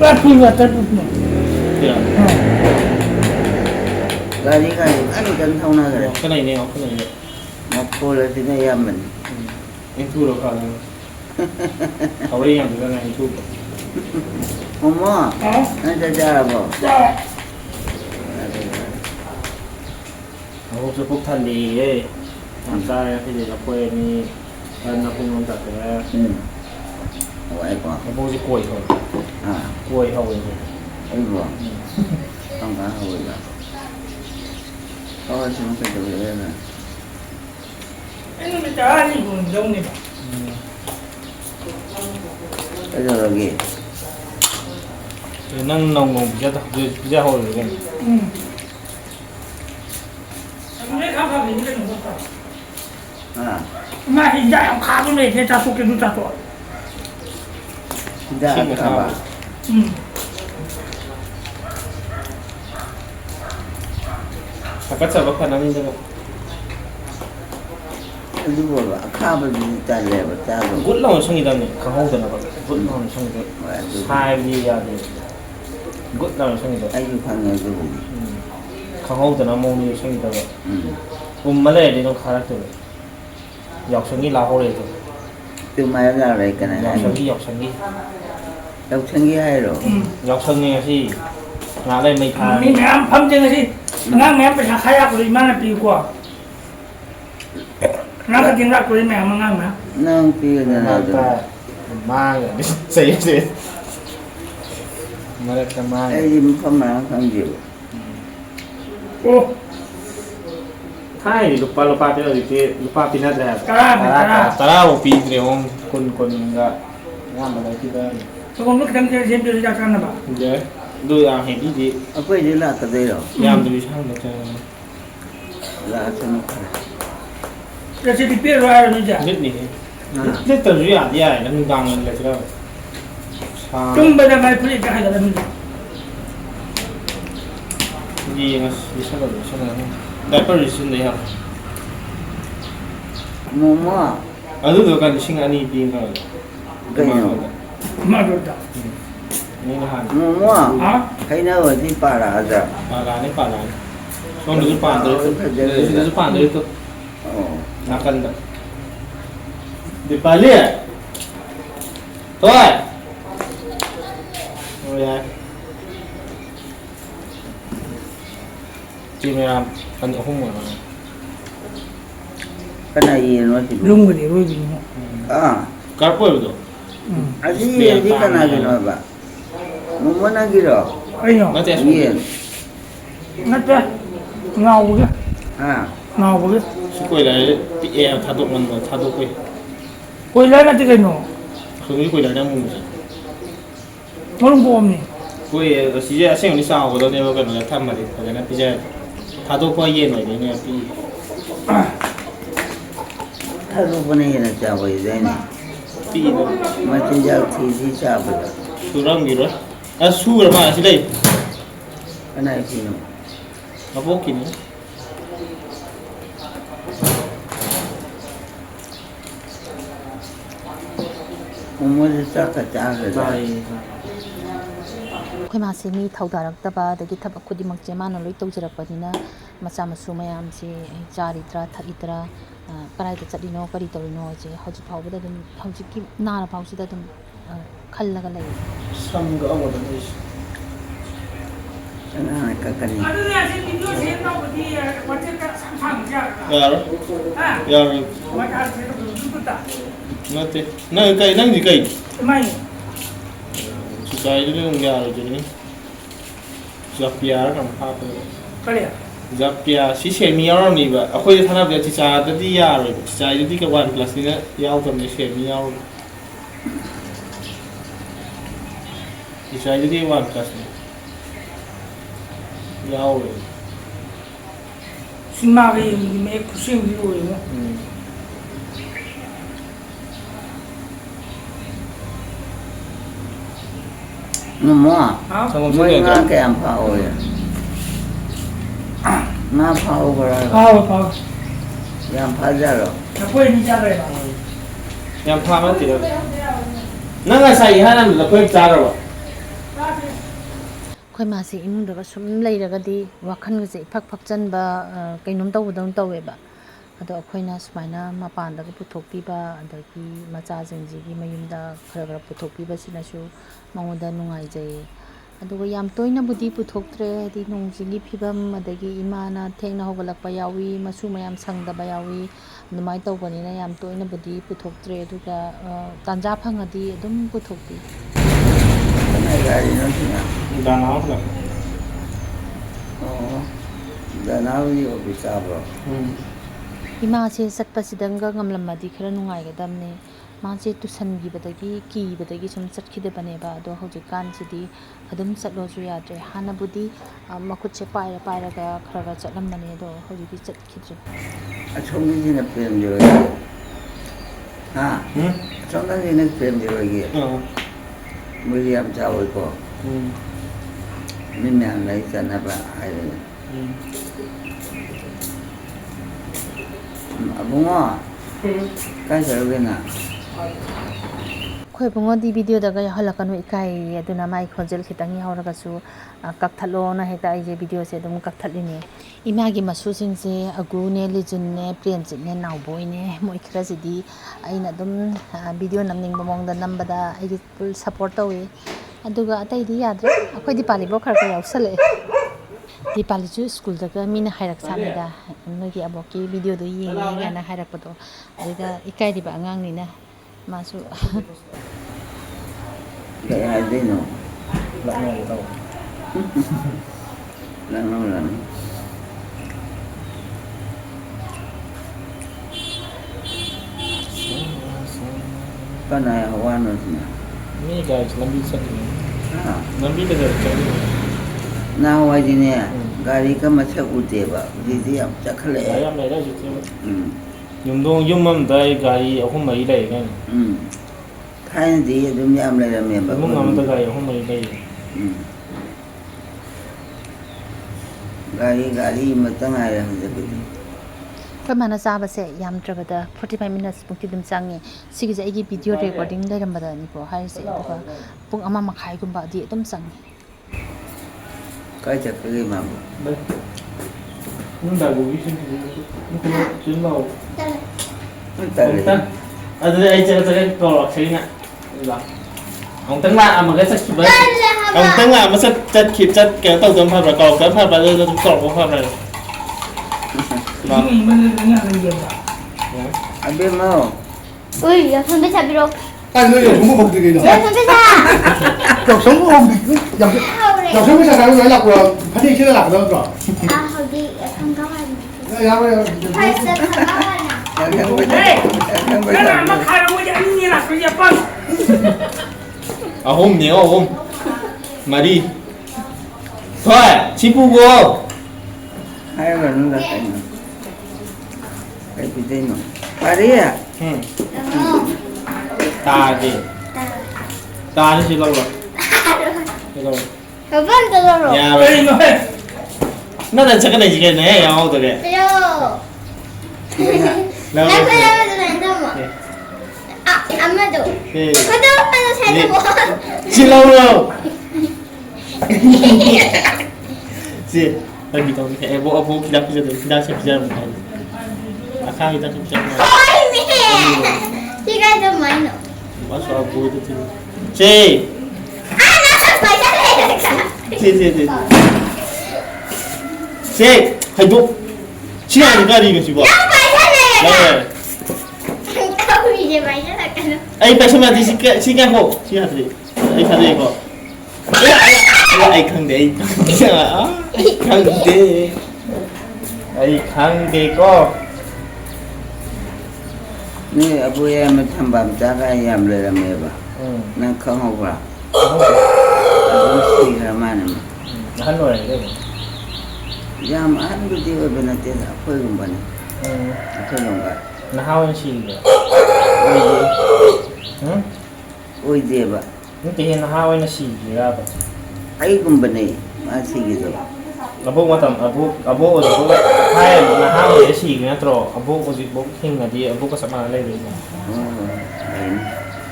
D: Pati ba tapos mo?
B: Kaya.
C: Gari ka ano kan taw na gari.
B: Kanay niya. Kanay niya.
C: Mapula din na yaman.
B: Yung turo ka lang. Kaway yan. Diba nga yung turo.
C: Omo. Nandiyan mo.
B: Ako sa pagtali eh. Ang kaya hindi na pwede ni na pumunta kaya.
C: Away ko.
B: Ako si Kuy ho. Kuy ho eh.
C: Ay mo. Ang kahaway lang. Oo, siya sa gawin na.
D: Ano may tahan yung daw nila?
C: Ito lagi.
B: Yun ang nangong biya ho rin.
D: Ano may kakabin nila nung bata? Mahiya yung kakabin nila yung tato kinu tato.
C: Hindi ka ba?
B: Sakat sa baka namin dito.
C: Hindi mo ba? Akaba din tayo ba? Tago.
B: Good lang ang sangitan eh. Kahawda na ba? Good lang ang sangitan. Sabi niya yan eh. Good lang ang sangitan.
C: Ay, yung kanya doon.
B: Kahawda na mo niya sangitan ba? Malay din ang karakter. Yaksangi laho rin ito.
C: Tumayalaray ka na.
B: Yaksangi.
C: Yaksangi hay ro.
B: Yaksangi kasi. Ngalay may tang.
D: May mayam pamjeng kasi. Nga mayam pa siya kaya ko rin mana piyo ko. Nga ka tingla ko rin mayam mga nga.
C: Nang piyo na na doon.
B: ꯃꯥꯡꯉꯅꯤ ꯆꯩꯁꯦ ꯃꯔꯛꯇ ꯃꯥꯡꯉꯅꯤ
C: ꯑꯩꯗꯤ ꯃꯐꯝ ꯃꯔꯥꯡ ꯈꯪꯗꯦꯕ
D: ꯑꯣ
B: ꯊꯥꯏꯅꯤ ꯂꯨꯄꯥ ꯄꯤ ꯍꯧꯖꯤꯛꯇꯤ ꯂꯨꯄꯥ ꯄꯤꯅꯗ꯭ꯔꯦ
D: ꯇꯔꯥ.
B: ꯇꯔꯥꯐꯥꯎ ꯄꯤꯗ꯭ꯔꯦ ꯍꯣꯡ ꯀꯨꯟꯒ ꯑꯌꯥꯝꯕ ꯄꯤꯗ
D: ꯁꯪꯒꯣꯝꯗꯣ ꯈꯤꯇꯪ ꯁꯦꯝꯕꯤꯔꯁꯨ ꯆꯥꯛ ꯆꯥꯅꯕ
B: ꯑꯗꯨ ꯌꯥꯝ ꯍꯦꯕꯤꯗꯤ
C: ꯑꯩꯈꯣꯏꯗꯤ ꯂꯥꯛꯀꯗꯣꯏꯔꯣ
B: ꯌꯥꯝꯗꯕꯤ ꯁꯥꯡꯅ ꯆꯪꯉꯦ
C: ꯂꯥꯛꯁꯅꯨ ꯈꯔ
D: ꯔꯁꯤꯗꯤ ꯄꯤꯔꯣ ꯍꯥꯏꯔꯣ ꯅꯣꯏꯁꯦ
B: ꯂꯤꯠꯅꯤꯍꯦ ꯂꯤꯠꯇꯕꯁꯨ ꯌꯥꯗꯤ ꯌꯥꯏꯅ ꯅꯨꯡꯗꯥꯡ ꯂꯩꯁꯤꯔ
D: ꯇꯨꯝꯕꯗ ꯃꯥꯏ ꯐꯨꯔꯤꯠ ꯍꯥꯏꯒꯠꯂꯝꯃꯤꯅꯦ
B: ꯌꯦꯡꯉꯁꯤ ꯂꯤꯠꯁꯜꯂꯒ ꯗꯥꯏꯄꯔ ꯂꯤꯠꯁꯤꯟꯗ ꯌꯥꯝ
C: ꯃꯣꯃꯣ
B: ꯑꯗꯨꯗꯣ ꯀ 2,000 ꯄꯤꯅ
C: ꯀꯩꯅꯣ
D: ꯃꯥꯗꯣꯗ
C: ꯃꯣꯃꯣ ꯍꯩꯅꯕꯗꯤ ꯄꯥꯔꯛꯑꯗ꯭ꯔꯥ
B: ꯄꯥꯜꯂꯛꯑꯅꯤ ꯁꯣꯝꯗꯁꯨ ꯄꯥꯟꯗꯣꯏ ꯁꯤꯗꯁꯨ ꯄꯥꯟꯗꯣꯏ 나간다. 근데 빨리 해. 더 해. 뭐야? 지금이랑 한 홍보야.
C: Kana yeno si
D: Lung gede roi bi no.
C: ah
B: Karpo itu.
C: aji di kana gino ba mumana giro
D: Ayo.
B: Nanti
C: yen
D: Ngata. Ngau ge.
C: ah
D: Ngau ge.
B: Sukoi lah, eh thaduk mana thaduk koi.
D: Koi la na ti kai no.
B: Sukoi koi lah ni mung.
D: Ngolong bom ni.
B: Koi si je asing ni sao ko ni ba kan la tham mari, ko na pija. Thaduk koi ye noi ni pi.
C: thadu bane yana chawa idani
B: Pi no.
C: machinjal thi chawa
B: Suram giro. Su ma si dai.
C: kana sino
B: Apa kini?
C: umur saka chaga
B: Bye.
A: ꯑꯩꯈꯣꯏ ꯃꯥꯁꯦ ꯃꯤ ꯊꯧꯗꯥꯔꯛꯇꯕ ꯑꯗꯒꯤ ꯊꯕꯛ ꯈꯨꯗꯤꯡꯃꯛꯁꯦ ꯃꯥꯅ ꯂꯣꯏ ꯇꯧꯖꯔꯛꯄꯅꯤꯅ ꯃꯆꯥ ꯃꯁꯨ ꯃꯌꯥꯝꯁꯦ ꯆꯥꯔꯤꯗ꯭ꯔꯥ ꯊꯛꯏꯗ꯭ꯔꯥ ꯀꯗꯥꯏꯗ ꯆꯠꯂꯤꯅꯣ ꯀꯔꯤ ꯇꯧꯔꯤꯅꯣ ꯁꯦ ꯍꯧꯖꯤꯛ ꯐꯥꯎꯕꯗ ꯑꯗꯨꯝ ꯍꯧꯖꯤꯛꯀꯤ ꯅꯥꯔ ꯐꯥꯎꯁꯤꯗ ꯑꯗꯨꯝ ꯈꯜꯂꯒ ꯂꯩ
B: Samga awal ni.
C: kana kakani
D: Adu ya si video se na ko di wache ka sang sang ja.
B: Yar.
D: Ha.
B: Yar.
D: Ma ka se ko ta.
B: Nate. Nang kai nang di kai.
D: Mai.
B: Sukai itu nang yar jadi. Zapia kan apa?
D: Kale.
B: Zapia si semi yar ni ba. Aku itu tanah dia cica tadi yar. Cica itu ke OnePlus ni na yar tu ni semi yar. Cica itu di OnePlus ni. Yar.
D: Sima ge me ku sing di ro yo.
C: momo
D: Ha.
B: Sama
C: mo
B: sini
C: nga
B: ada.
C: kaya pa o ya nga pa o bara
D: Ha pa.
C: yang pa jaro
D: Na ko ni ja ga ba.
B: Yang paham tidak. Nang saya hana lu kau cara ba.
A: ꯑꯩꯈꯣꯏ ꯃꯥꯁꯦ ꯏꯃꯨꯡꯗꯒ ꯁꯨꯝ ꯂꯩꯔꯒꯗꯤ ꯋꯥꯈꯜꯒꯁꯦ ꯏꯐꯛ ꯐꯛꯆꯟꯕ ꯀꯩꯅꯣꯝ ꯇꯧꯕꯗꯧꯅ ꯇꯧꯋꯦꯕ ꯑꯗꯣ ꯑꯩꯈꯣꯏꯅ ꯁꯨꯃꯥꯏꯅ ꯃꯄꯥꯟꯗꯒ ꯄꯨꯊꯣꯛꯄꯤꯕ ꯑꯗꯒꯤ ꯃꯆꯥꯁꯤꯡꯁꯤꯒꯤ ꯃꯌꯨꯝꯗ ꯈꯔ ꯈꯔ ꯄꯨꯊꯣꯛꯄꯤꯕꯁꯤꯅꯁꯨ ꯃꯉꯣꯟꯗ ꯅꯨꯡꯉꯥꯏꯖꯩ ꯑꯗꯨꯒ ꯌꯥꯝ ꯇꯣꯏꯅꯕꯨꯗꯤ ꯄꯨꯊꯣꯛꯇ꯭ꯔꯦ ꯍꯥꯏꯗꯤ ꯅꯣꯡꯁꯤꯒꯤ ꯐꯤꯕꯝ ꯑꯗꯒꯤ ꯏꯃꯥꯅ ꯊꯦꯡꯅ ꯍꯧꯒꯠꯂꯛꯄ ꯌꯥꯎꯏ ꯃꯁꯨ ꯃꯌꯥꯝ ꯁꯪꯗꯕ ꯌꯥꯎꯏ ꯑꯗꯨꯃꯥꯏꯅ ꯇꯧꯕꯅꯤꯅ ꯌꯥꯝ ꯇꯣꯏꯅꯕꯨꯗꯤ ꯄꯨꯊꯣꯛꯇ꯭ꯔꯦ ꯑꯗꯨꯒ ꯇꯥꯟꯖꯥ ꯐꯪꯉꯗꯤ ꯑꯗꯨꯝ ꯄꯨꯊꯣꯛꯄꯤ
C: kana gari no sina
B: Dana apa?
C: oh danawi obisabro
A: ꯏꯃꯥꯁꯦ ꯆꯠꯄꯁꯤꯗꯪꯒ ꯉꯝꯂꯝꯃꯗꯤ ꯈꯔ ꯅꯨꯡꯉꯥꯏꯒꯗꯕꯅꯦ ꯃꯥꯁꯦ ꯇꯨꯁꯟꯈꯤꯕꯗꯒꯤ ꯀꯤꯕꯗꯒꯤ ꯁꯨꯝ ꯆꯠꯈꯤꯗꯕꯅꯦꯕ ꯑꯗꯣ ꯍꯧꯖꯤꯛꯀꯥꯟꯁꯤꯗꯤ ꯑꯗꯨꯝ ꯆꯠꯂꯣꯁꯨ ꯌꯥꯗ꯭ꯔꯦ ꯍꯥꯟꯅꯕꯨꯗꯤ ꯃꯈꯨꯠꯁꯦ ꯄꯥꯏꯔ ꯄꯥꯏꯔꯒ ꯈꯔ ꯈꯔ ꯆꯠꯂꯝꯕꯅꯦ ꯑꯗꯣ ꯍꯧꯖꯤꯛꯇꯤ ꯆꯠꯈꯤꯗ꯭ꯔꯦ
C: asomni premjiro ha asomni premjiro gi William Chao ko min yang lai sana ba ai abungo kai sarwe na
A: ꯑꯩꯈꯣꯏ ꯏꯕꯨꯡꯉꯣꯗꯤ ꯚꯤꯗꯤꯑꯣꯗꯒ ꯌꯥꯎꯍꯜꯂꯛꯀꯅꯨ ꯏꯀꯥꯏꯌꯦ ꯑꯗꯨꯅ ꯃꯥꯒꯤ ꯈꯣꯟꯖꯦꯜ ꯈꯤꯇꯪ ꯌꯥꯎꯔꯒꯁꯨ ꯀꯛꯊꯠꯂꯣꯅ ꯍꯦꯛꯇ ꯑꯩꯁꯦ ꯚꯤꯗꯤꯑꯣꯁꯦ ꯑꯗꯨꯝ ꯀꯛꯊꯠꯂꯤꯅꯦ ꯏꯃꯥꯒꯤ ꯃꯁꯨꯁꯤꯡꯁꯦ ꯑꯒꯨꯅꯦ ꯂꯤꯖꯨꯟꯅꯦ ꯄ꯭ꯔꯦꯝꯖꯤꯠꯅꯦ ꯅꯥꯎꯕꯣꯏꯅꯦ ꯃꯣꯏ ꯈꯔꯁꯤꯗꯤ ꯑꯩꯅ ꯑꯗꯨꯝ ꯚꯤꯗꯤꯑꯣ ꯅꯝꯅꯤꯡꯕ ꯃꯑꯣꯡꯗ ꯅꯝꯕꯗ ꯑꯩꯒꯤ ꯐꯨꯜ ꯁꯞꯄꯣꯔꯠ ꯇꯧꯏ ꯑꯗꯨꯒ ꯑꯇꯩꯗꯤ ꯌꯥꯗ꯭ꯔꯦ ꯑꯩꯈꯣꯏ ꯗꯤꯄꯥꯂꯤꯐꯥꯎ ꯈꯔ ꯈꯔ ꯌꯥꯎꯁꯜꯂꯛꯑꯦ ꯗꯤꯄꯥꯂꯤꯁꯨ ꯁ꯭ꯀꯨꯜꯗꯒ ꯃꯤꯅ ꯍꯥꯏꯔꯛ ꯁꯥꯅꯤꯗ ꯅꯣꯏꯒꯤ ꯑꯕꯣꯛꯀꯤ ꯚꯤꯗꯤꯑꯣꯗꯣ ꯌꯦꯡꯉꯦ ꯀꯥꯏꯅ ꯍꯥꯏꯔꯛꯄꯗꯣ ꯑꯗꯨꯗ ꯏꯀꯥꯏꯔꯤꯕ ꯑꯉꯥꯡꯅꯤꯅ ꯃꯥꯁꯨ
C: Kaya hadi no.
B: Lại này tao.
C: Lang. Kana ya hawana sina.
B: Ini guys, lambi sakit.
C: Ha.
B: Lambi tu dah.
C: Na hawaji ne gari ka macha ute ba. Didi am chakhale.
B: Saya mai dah jadi.
C: Mm.
B: Yung mam dai gari aku mai dai kan.
C: Thain di dum yam le me ba.
B: Yung mam dai gari aku mai dai.
C: Gari matang ai ra hazabidi.
A: เพื่อมานาซาบะเสยามตระบดา45 minutes ปุ่งที่ดึงจังเงสิกจะไอ้วิดีโอเรคคอร์ดิ้งได้รำบดานี่พอให้เสแล้วก็ปุ่งอามามาขายกุมบะดีต้มจัง
C: Ka chakhale ma ba.
B: Đây. Nhưng đã gửi xin xin vào.
C: Ta.
B: À đây ai chơi cái cò lọt xí nè. Ông tấn lạ mà cái sắc với. Ông tấn lạ mà sắc chất kịp chất kéo tàu tấm phạt và cò tấm phạt và đây là cò của phạt này.
D: Ini mana yang dia tak.
C: Abe mau.
E: Ui, giờ thân biết sao biết đâu.
G: Anh ơi, không có hộp gì
E: Giờ
G: nữa.
E: thân biết sao.
G: Dọc sống có hộp gì? Dọc sống mới sao cái nói lọc rồi, phát đi chưa lọc đâu rồi.
E: À, hồi đi không có anh.
G: Đây là
E: Phải sẽ không có anh à.
D: Cái nào mà khai ra bây giờ anh như là cái gì vậy?
B: À hôm nhiều hôm. Mà đi. Thôi, chị phụ cô.
C: Hai lần là cái nào? Cái gì đây nó? Paria.
B: Ta gì? Ta nó chỉ lâu rồi. Lâu.
E: Rồi vâng, tôi rồi.
B: Nhà
D: Đây
B: rồi.
D: rồi.
B: Nó là chắc cái này gì cái này nhau rồi đấy.
E: Rồi.
B: Lâu.
E: Em phải làm cái này đâu mà. À, anh mới được. Có đâu mà nó sai được.
B: Chị lâu rồi. Chị, lagi tahu ni. Abu kita kerja một ngày. Akan kita kerja.
E: Ôi mẹ. Chị cái đâu mà nó.
B: Masuk abu itu tu. Chị.
E: À, nó sắp phải ra đây rồi cả.
B: Chị. Chị, hãy bố. Chị ăn cái gì cái chị bố?
E: Nó phải ra đây rồi
B: Đây.
E: cả. Không gì vậy nó là cái nó.
B: Ai pasal mati si kan ho. Si hati. Ai hati ho. Ai khang de. Khang de. Ai khang de ko.
C: Ni abu ya me thambam ta ga yam le me ba. Na khang ho ba. Abu si ra ma na.
B: Hắn rồi đấy.
C: Yam an bu di wa bena te sa phoi gum ba ni. Phoi long ba.
B: Nó hao gì vậy?
C: Oi de ba.
B: Nó thì nó hao nó xì gì ra vậy?
C: Ai gum ba ni. Ma si gi do.
B: Abu mà tầm abu hai nó hao để xì cái nó abu có gì bố hình là đi abu có sắm lên rồi.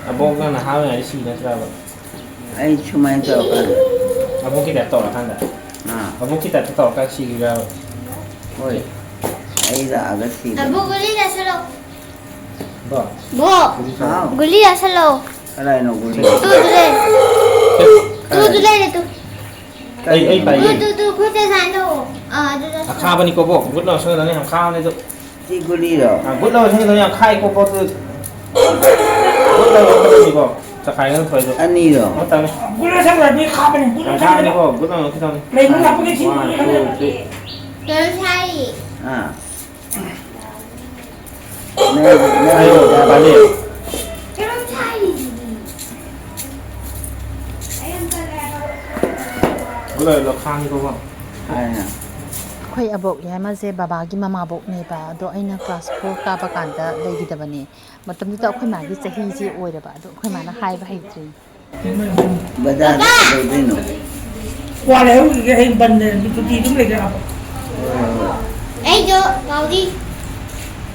B: Abu cái nó hao để xì nó ra vậy.
C: Ai chumai to ka.
B: Abu kita tỏ là thằng đã. Abu kita tỏ cái xì ra vậy.
C: Oi. Ai da aga si.
E: À, bố guli ra sao đâu?
B: Vâng.
E: Bố.
C: Sao?
E: Guli ra sao đâu?
C: Alai no gu.
E: Tu lên. Tu lên đi tu.
B: Ai phải gì?
E: Tu cứ thế này đâu.
B: À khao bên cô bộ, bút đầu sang đó này hàng khao này thôi.
C: Ti gu li do.
B: À bút đầu sang đó này khai cô bộ từ. Bút đầu có gì bộ? Chắc khai nó thôi rồi.
C: Ani do.
B: Nó tao.
D: Gula sang lagi kau ni. Gula
B: Hàng
D: sang
B: khai này
D: lagi.
B: cô, bút đầu cái thằng.
D: Lain nak pergi sini.
E: Terus cari.
B: Ayo, balik.
E: Terus cari.
B: Bút đầu nó khai cô không?
C: Ai na.
A: ค่อยอบกย้ายมาเซบาบากิมาบกเนปาโดไอนะคลาส4กาปกันตะได้กิตะบันนี่มาตำนี้ตอค่อยมาที่จะฮีจีโอยดะบาโดค่อยมานะไฮบะให้ตรี
C: Bada do de no.
D: Walau cái benda itu tidur lagi apa?
E: Ê, vô, vào đi.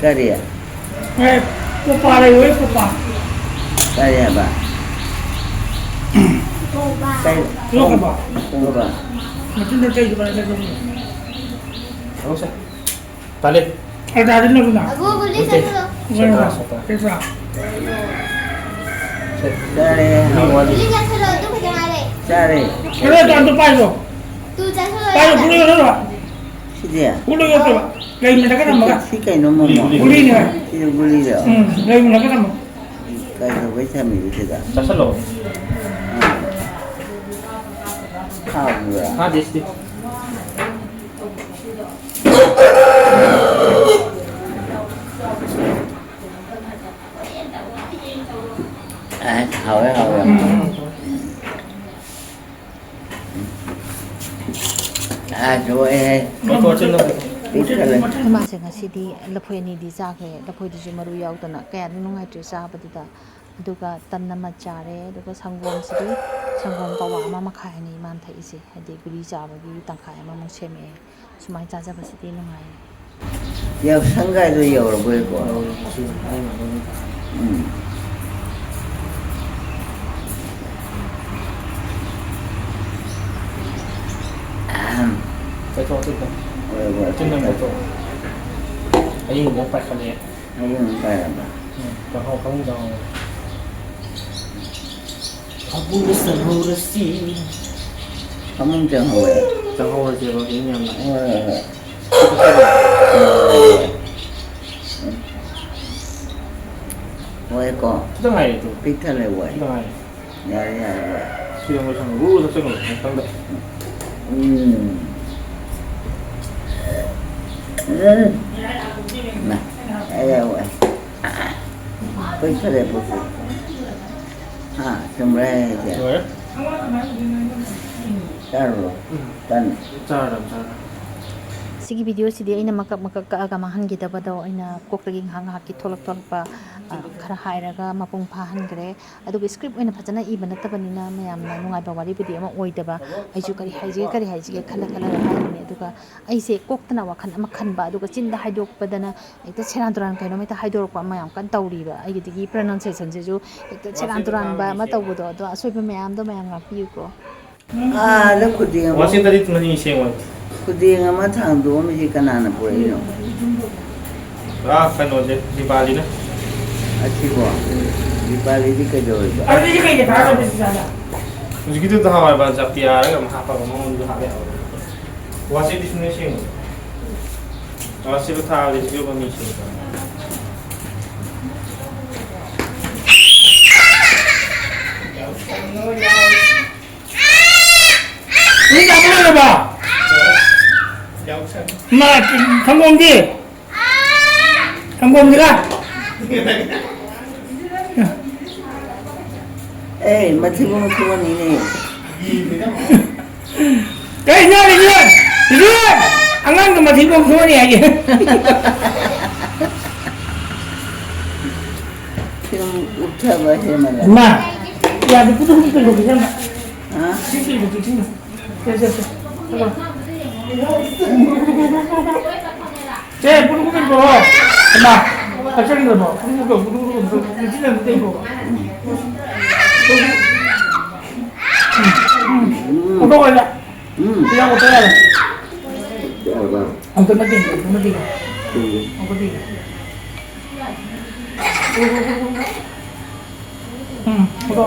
C: Karia.
D: Eh, kupa lagi, kupa.
C: Karia ba.
E: Cô ba.
C: Kai.
D: Lo kan ba?
C: Ko ba.
D: Macam ni kayak gimana lagi?
B: Không sao. Balik.
D: Ada ada nak guna.
E: Bố guli ra sao đâu?
D: Guna. Kesa.
C: Karia.
E: Guli ra sao đâu? Tu kerja mana?
C: Cari.
D: Kalau tu antu pai tu.
E: Tu ra sao
D: Pai
E: đâu?
D: guli tu.
C: Si dia.
D: Guli tu. Lagi mana kan nama?
C: Si kai no mo.
D: Guli ni.
C: Si guli do.
D: Lagi mana kan nama?
C: Kai do bai sa mi de da.
B: Chắc sẵn rồi.
C: 하고야.
B: 다 됐지.
C: 하고야. 좋아해.
B: 뭐 찔러.
C: 삐끗해.
A: ꯏꯃꯥꯁꯦ ꯉꯁꯤꯗꯤ ꯂꯐꯣꯏ ꯑꯅꯤꯗꯤ ꯆꯥꯈ꯭ꯔꯦ ꯂꯐꯣꯏꯗꯨꯁꯨ ꯃꯔꯨ ꯌꯥꯎꯗꯅ ꯀꯌꯥꯗꯤ ꯅꯨꯡꯉꯥꯏꯇ꯭ꯔꯦ ꯆꯥꯕꯗꯨꯗ ꯑꯗꯨꯒ ꯇꯟ ꯑꯃ ꯆꯥꯔꯦ ꯑꯗꯨꯒ ꯁꯪꯒꯣꯝꯁꯤꯗꯤ ꯁꯪꯒꯣꯝ ꯄꯋꯥ 1.5ꯅꯤ ꯏꯃꯥꯅ ꯊꯛꯏꯁꯦ ꯍꯥꯏꯗꯤ ꯒꯨꯂꯤ ꯆꯥꯕꯒꯤ ꯇꯪꯈꯥꯏ ꯑꯃꯃꯨꯛ ꯁꯦꯝꯃꯛꯑꯦ ꯁꯨꯃꯥꯏꯅ ꯆꯥꯖꯕꯁꯤꯗꯤ ꯅꯨꯡꯉꯥꯏꯌꯦ
C: ꯌꯥꯎꯁꯪꯒꯥꯏꯗꯣ ꯌꯧꯔꯕꯣꯏꯀꯣ.
B: ꯆꯠꯊꯣꯛ ꯆꯠꯊꯣꯛ
C: ꯍꯣꯏ
B: ꯆꯤꯟꯅ ꯆꯠꯊꯣꯛ ꯑꯌꯤꯡꯕ ꯄꯥꯏꯈꯠꯂꯦ
C: ꯍꯌꯦꯡ ꯄꯥꯏꯔꯕ.
B: ꯆꯪꯍꯧ ꯐꯃꯨꯡ ꯆꯪꯍꯧ ꯐꯃꯨꯡꯗ ꯆꯪꯍꯧꯔꯁꯤ
C: ꯐꯃꯨꯡ ꯆꯪꯍꯧꯋꯦ.
B: ꯆꯪꯍꯧꯔꯁꯦꯕ ꯏꯪ ꯌꯥꯝ ꯂꯥꯛꯑꯦ
C: ꯍꯣꯏꯀꯣ.ꯈꯤꯇꯪ
B: ꯉꯥꯏꯔꯦ ꯇꯨ
C: ꯄꯤꯛꯊꯜꯂꯦ ꯋꯥꯏ.ꯈꯤꯇꯪ
B: ꯉꯥꯏꯔꯦ
C: ꯌꯥꯔꯦ ꯌꯥꯔꯦ.
B: 시간 걸 참고 우우 작전을 못한다.
C: Nè, đây đâu vậy? Cái này bột. Trong đây kìa.
B: 왜?
C: Caro. Tân.
B: 짜람.
A: ꯁꯤꯒꯤ ꯚꯤꯗꯤꯑꯣꯁꯤꯗꯤ ꯑꯩꯅ ꯃꯀꯛ ꯀꯛꯑꯒ ꯃꯥꯡꯍꯟꯈꯤꯗꯕꯗꯣ ꯑꯩꯅ ꯀꯣꯛꯇꯒꯤ ꯉꯥꯏꯍꯥꯛꯀꯤ ꯊꯣꯛꯂꯛꯄ ꯈꯔ ꯍꯥꯏꯔꯒ ꯃꯄꯨꯡ ꯐꯥꯍꯟꯈ꯭ꯔꯦ ꯑꯗꯨꯒ ꯁ꯭ꯀ꯭ꯔꯤꯞ ꯑꯣꯏꯅ ꯐꯖꯅ ꯏꯕ ꯅꯠꯇꯕꯅꯤꯅ ꯃꯌꯥꯝꯅ ꯅꯨꯡꯉꯥꯏꯕ ꯋꯥꯔꯤꯕꯨꯗꯤ ꯑꯃ ꯑꯣꯏꯗꯕ ꯑꯩꯁꯨ ꯀꯔꯤ ꯍꯥꯏꯁꯤꯒꯦ ꯈꯜꯂꯒ ꯍꯥꯏꯔꯤꯅꯦ ꯑꯗꯨꯒ ꯑꯩꯁꯦ ꯀꯣꯛꯇꯅ ꯋꯥꯈꯜ ꯑꯃ ꯈꯟꯕ ꯑꯗꯨꯒ ꯆꯤꯟꯗ ꯍꯥꯏꯗꯣꯛꯄꯗꯅ ꯍꯦꯛꯇ ꯁꯦꯔꯥꯟ ꯇꯨꯔꯥꯟ ꯀꯩꯅꯣꯝ ꯍꯦꯛꯇ ꯍꯥꯏꯗꯣꯔꯛꯄ ꯑꯃ ꯌꯥꯝ ꯀꯟꯅ ꯇꯧꯔꯤꯕ ꯑꯩꯒꯤꯗꯒꯤ ꯄ꯭ꯔꯅꯟꯁꯦꯁꯟꯁꯤꯁꯨ ꯍꯦꯛꯇ ꯁꯦꯔꯥꯟ ꯇꯨꯔꯥꯟꯕ ꯑꯃ ꯇꯧꯕꯗꯣ ꯑꯗꯣ ꯑꯁꯣꯏꯕ ꯃꯌꯥꯝꯗꯣ ꯃꯌꯥꯝ ꯉꯥꯛꯄꯤꯌꯨꯀꯣ
C: Lớp của tiền.
B: 와싱턴이 많이 시행원.
C: Của tiền mà thằng đó mới gì cái nào nó bồi nó.
B: 아, 간호제 디발리는.
C: Chị bỏ. Đi ba đi cái rồi.
D: 아버지가 이제 다 잡혔잖아.
B: 우리기도 하와 봐 잡디야. 그럼 하파가 먹는 거 하래. 와싱턴 디스네 시행. 와싱턴 타 우리 지금 미 시행.
D: 이거 한번 해봐. 엄마, 강공지가?
C: Ê, mà thì không có gì nè.
D: cái 이년! 안 가는 것만 들고 그만해야지.
C: Film 웃어봐 해만.
D: 엄마, 야, 너 구두 끌고 괜찮아?
C: 아?
D: 끌고 괜찮아? 됐어. 잠깐. 쟤, 구두 끌고. 엄마, 갑자기 너 뭐, 구두 끌고, 진짜 못 떼고. 구두 걸려. 그냥 못 떼야 돼. 안 끝났대, 안 끝났대. 구두.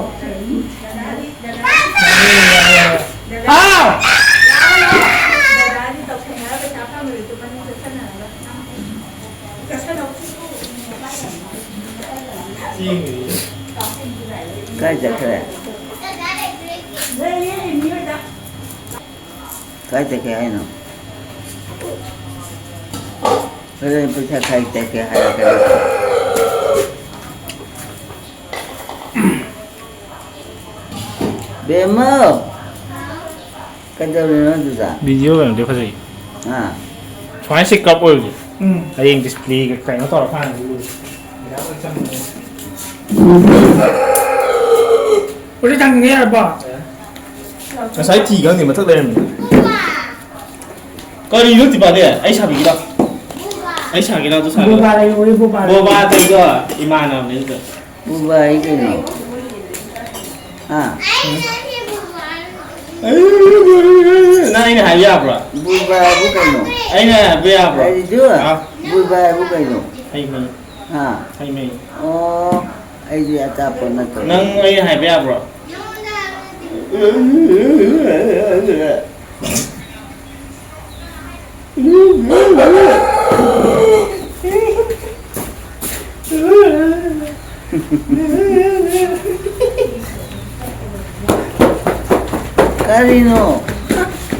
D: 아!
C: Cái gì kìa? Cái gì kìa nó? Cái này bây giờ cái gì kìa hay là cái gì? Bé mơ. Cái đâu nó được ra?
B: 비디오가 연결하지.
C: À.
B: 좌식 값 올지. 아잉 디스플레이 그냥 따라 파는 거.
D: 우리 당근 해야 봐.
B: sai thì cái gì mà thức đêm coi đi nước thì bà đi ấy sao bị đâu ấy sao cái đâu tôi sao
D: 뭐 봐라 이거 뭐 봐라.
B: mua ba tay cơ iman nào đến rồi
C: Bù bày cái nào? À.
B: này này hay à bro
C: Bù bày bù cái nào?
B: ấy nè bây giờ bro
C: Cái gì chưa? Bù bày bù cái nào?
B: hay mày
C: À.
B: hay mày
C: Oh. Cái gì ta còn nó còn.
B: nâng ấy hay bây giờ bro
C: Karino.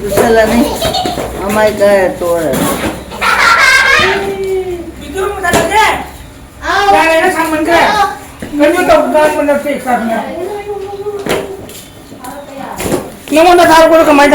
C: Usalani. Amay kaya tora.
D: Video mo talaga. Kaya na sa man ka. Ganyan daw gawin mo na fake sa kanya. Nung una tawag ko na kamay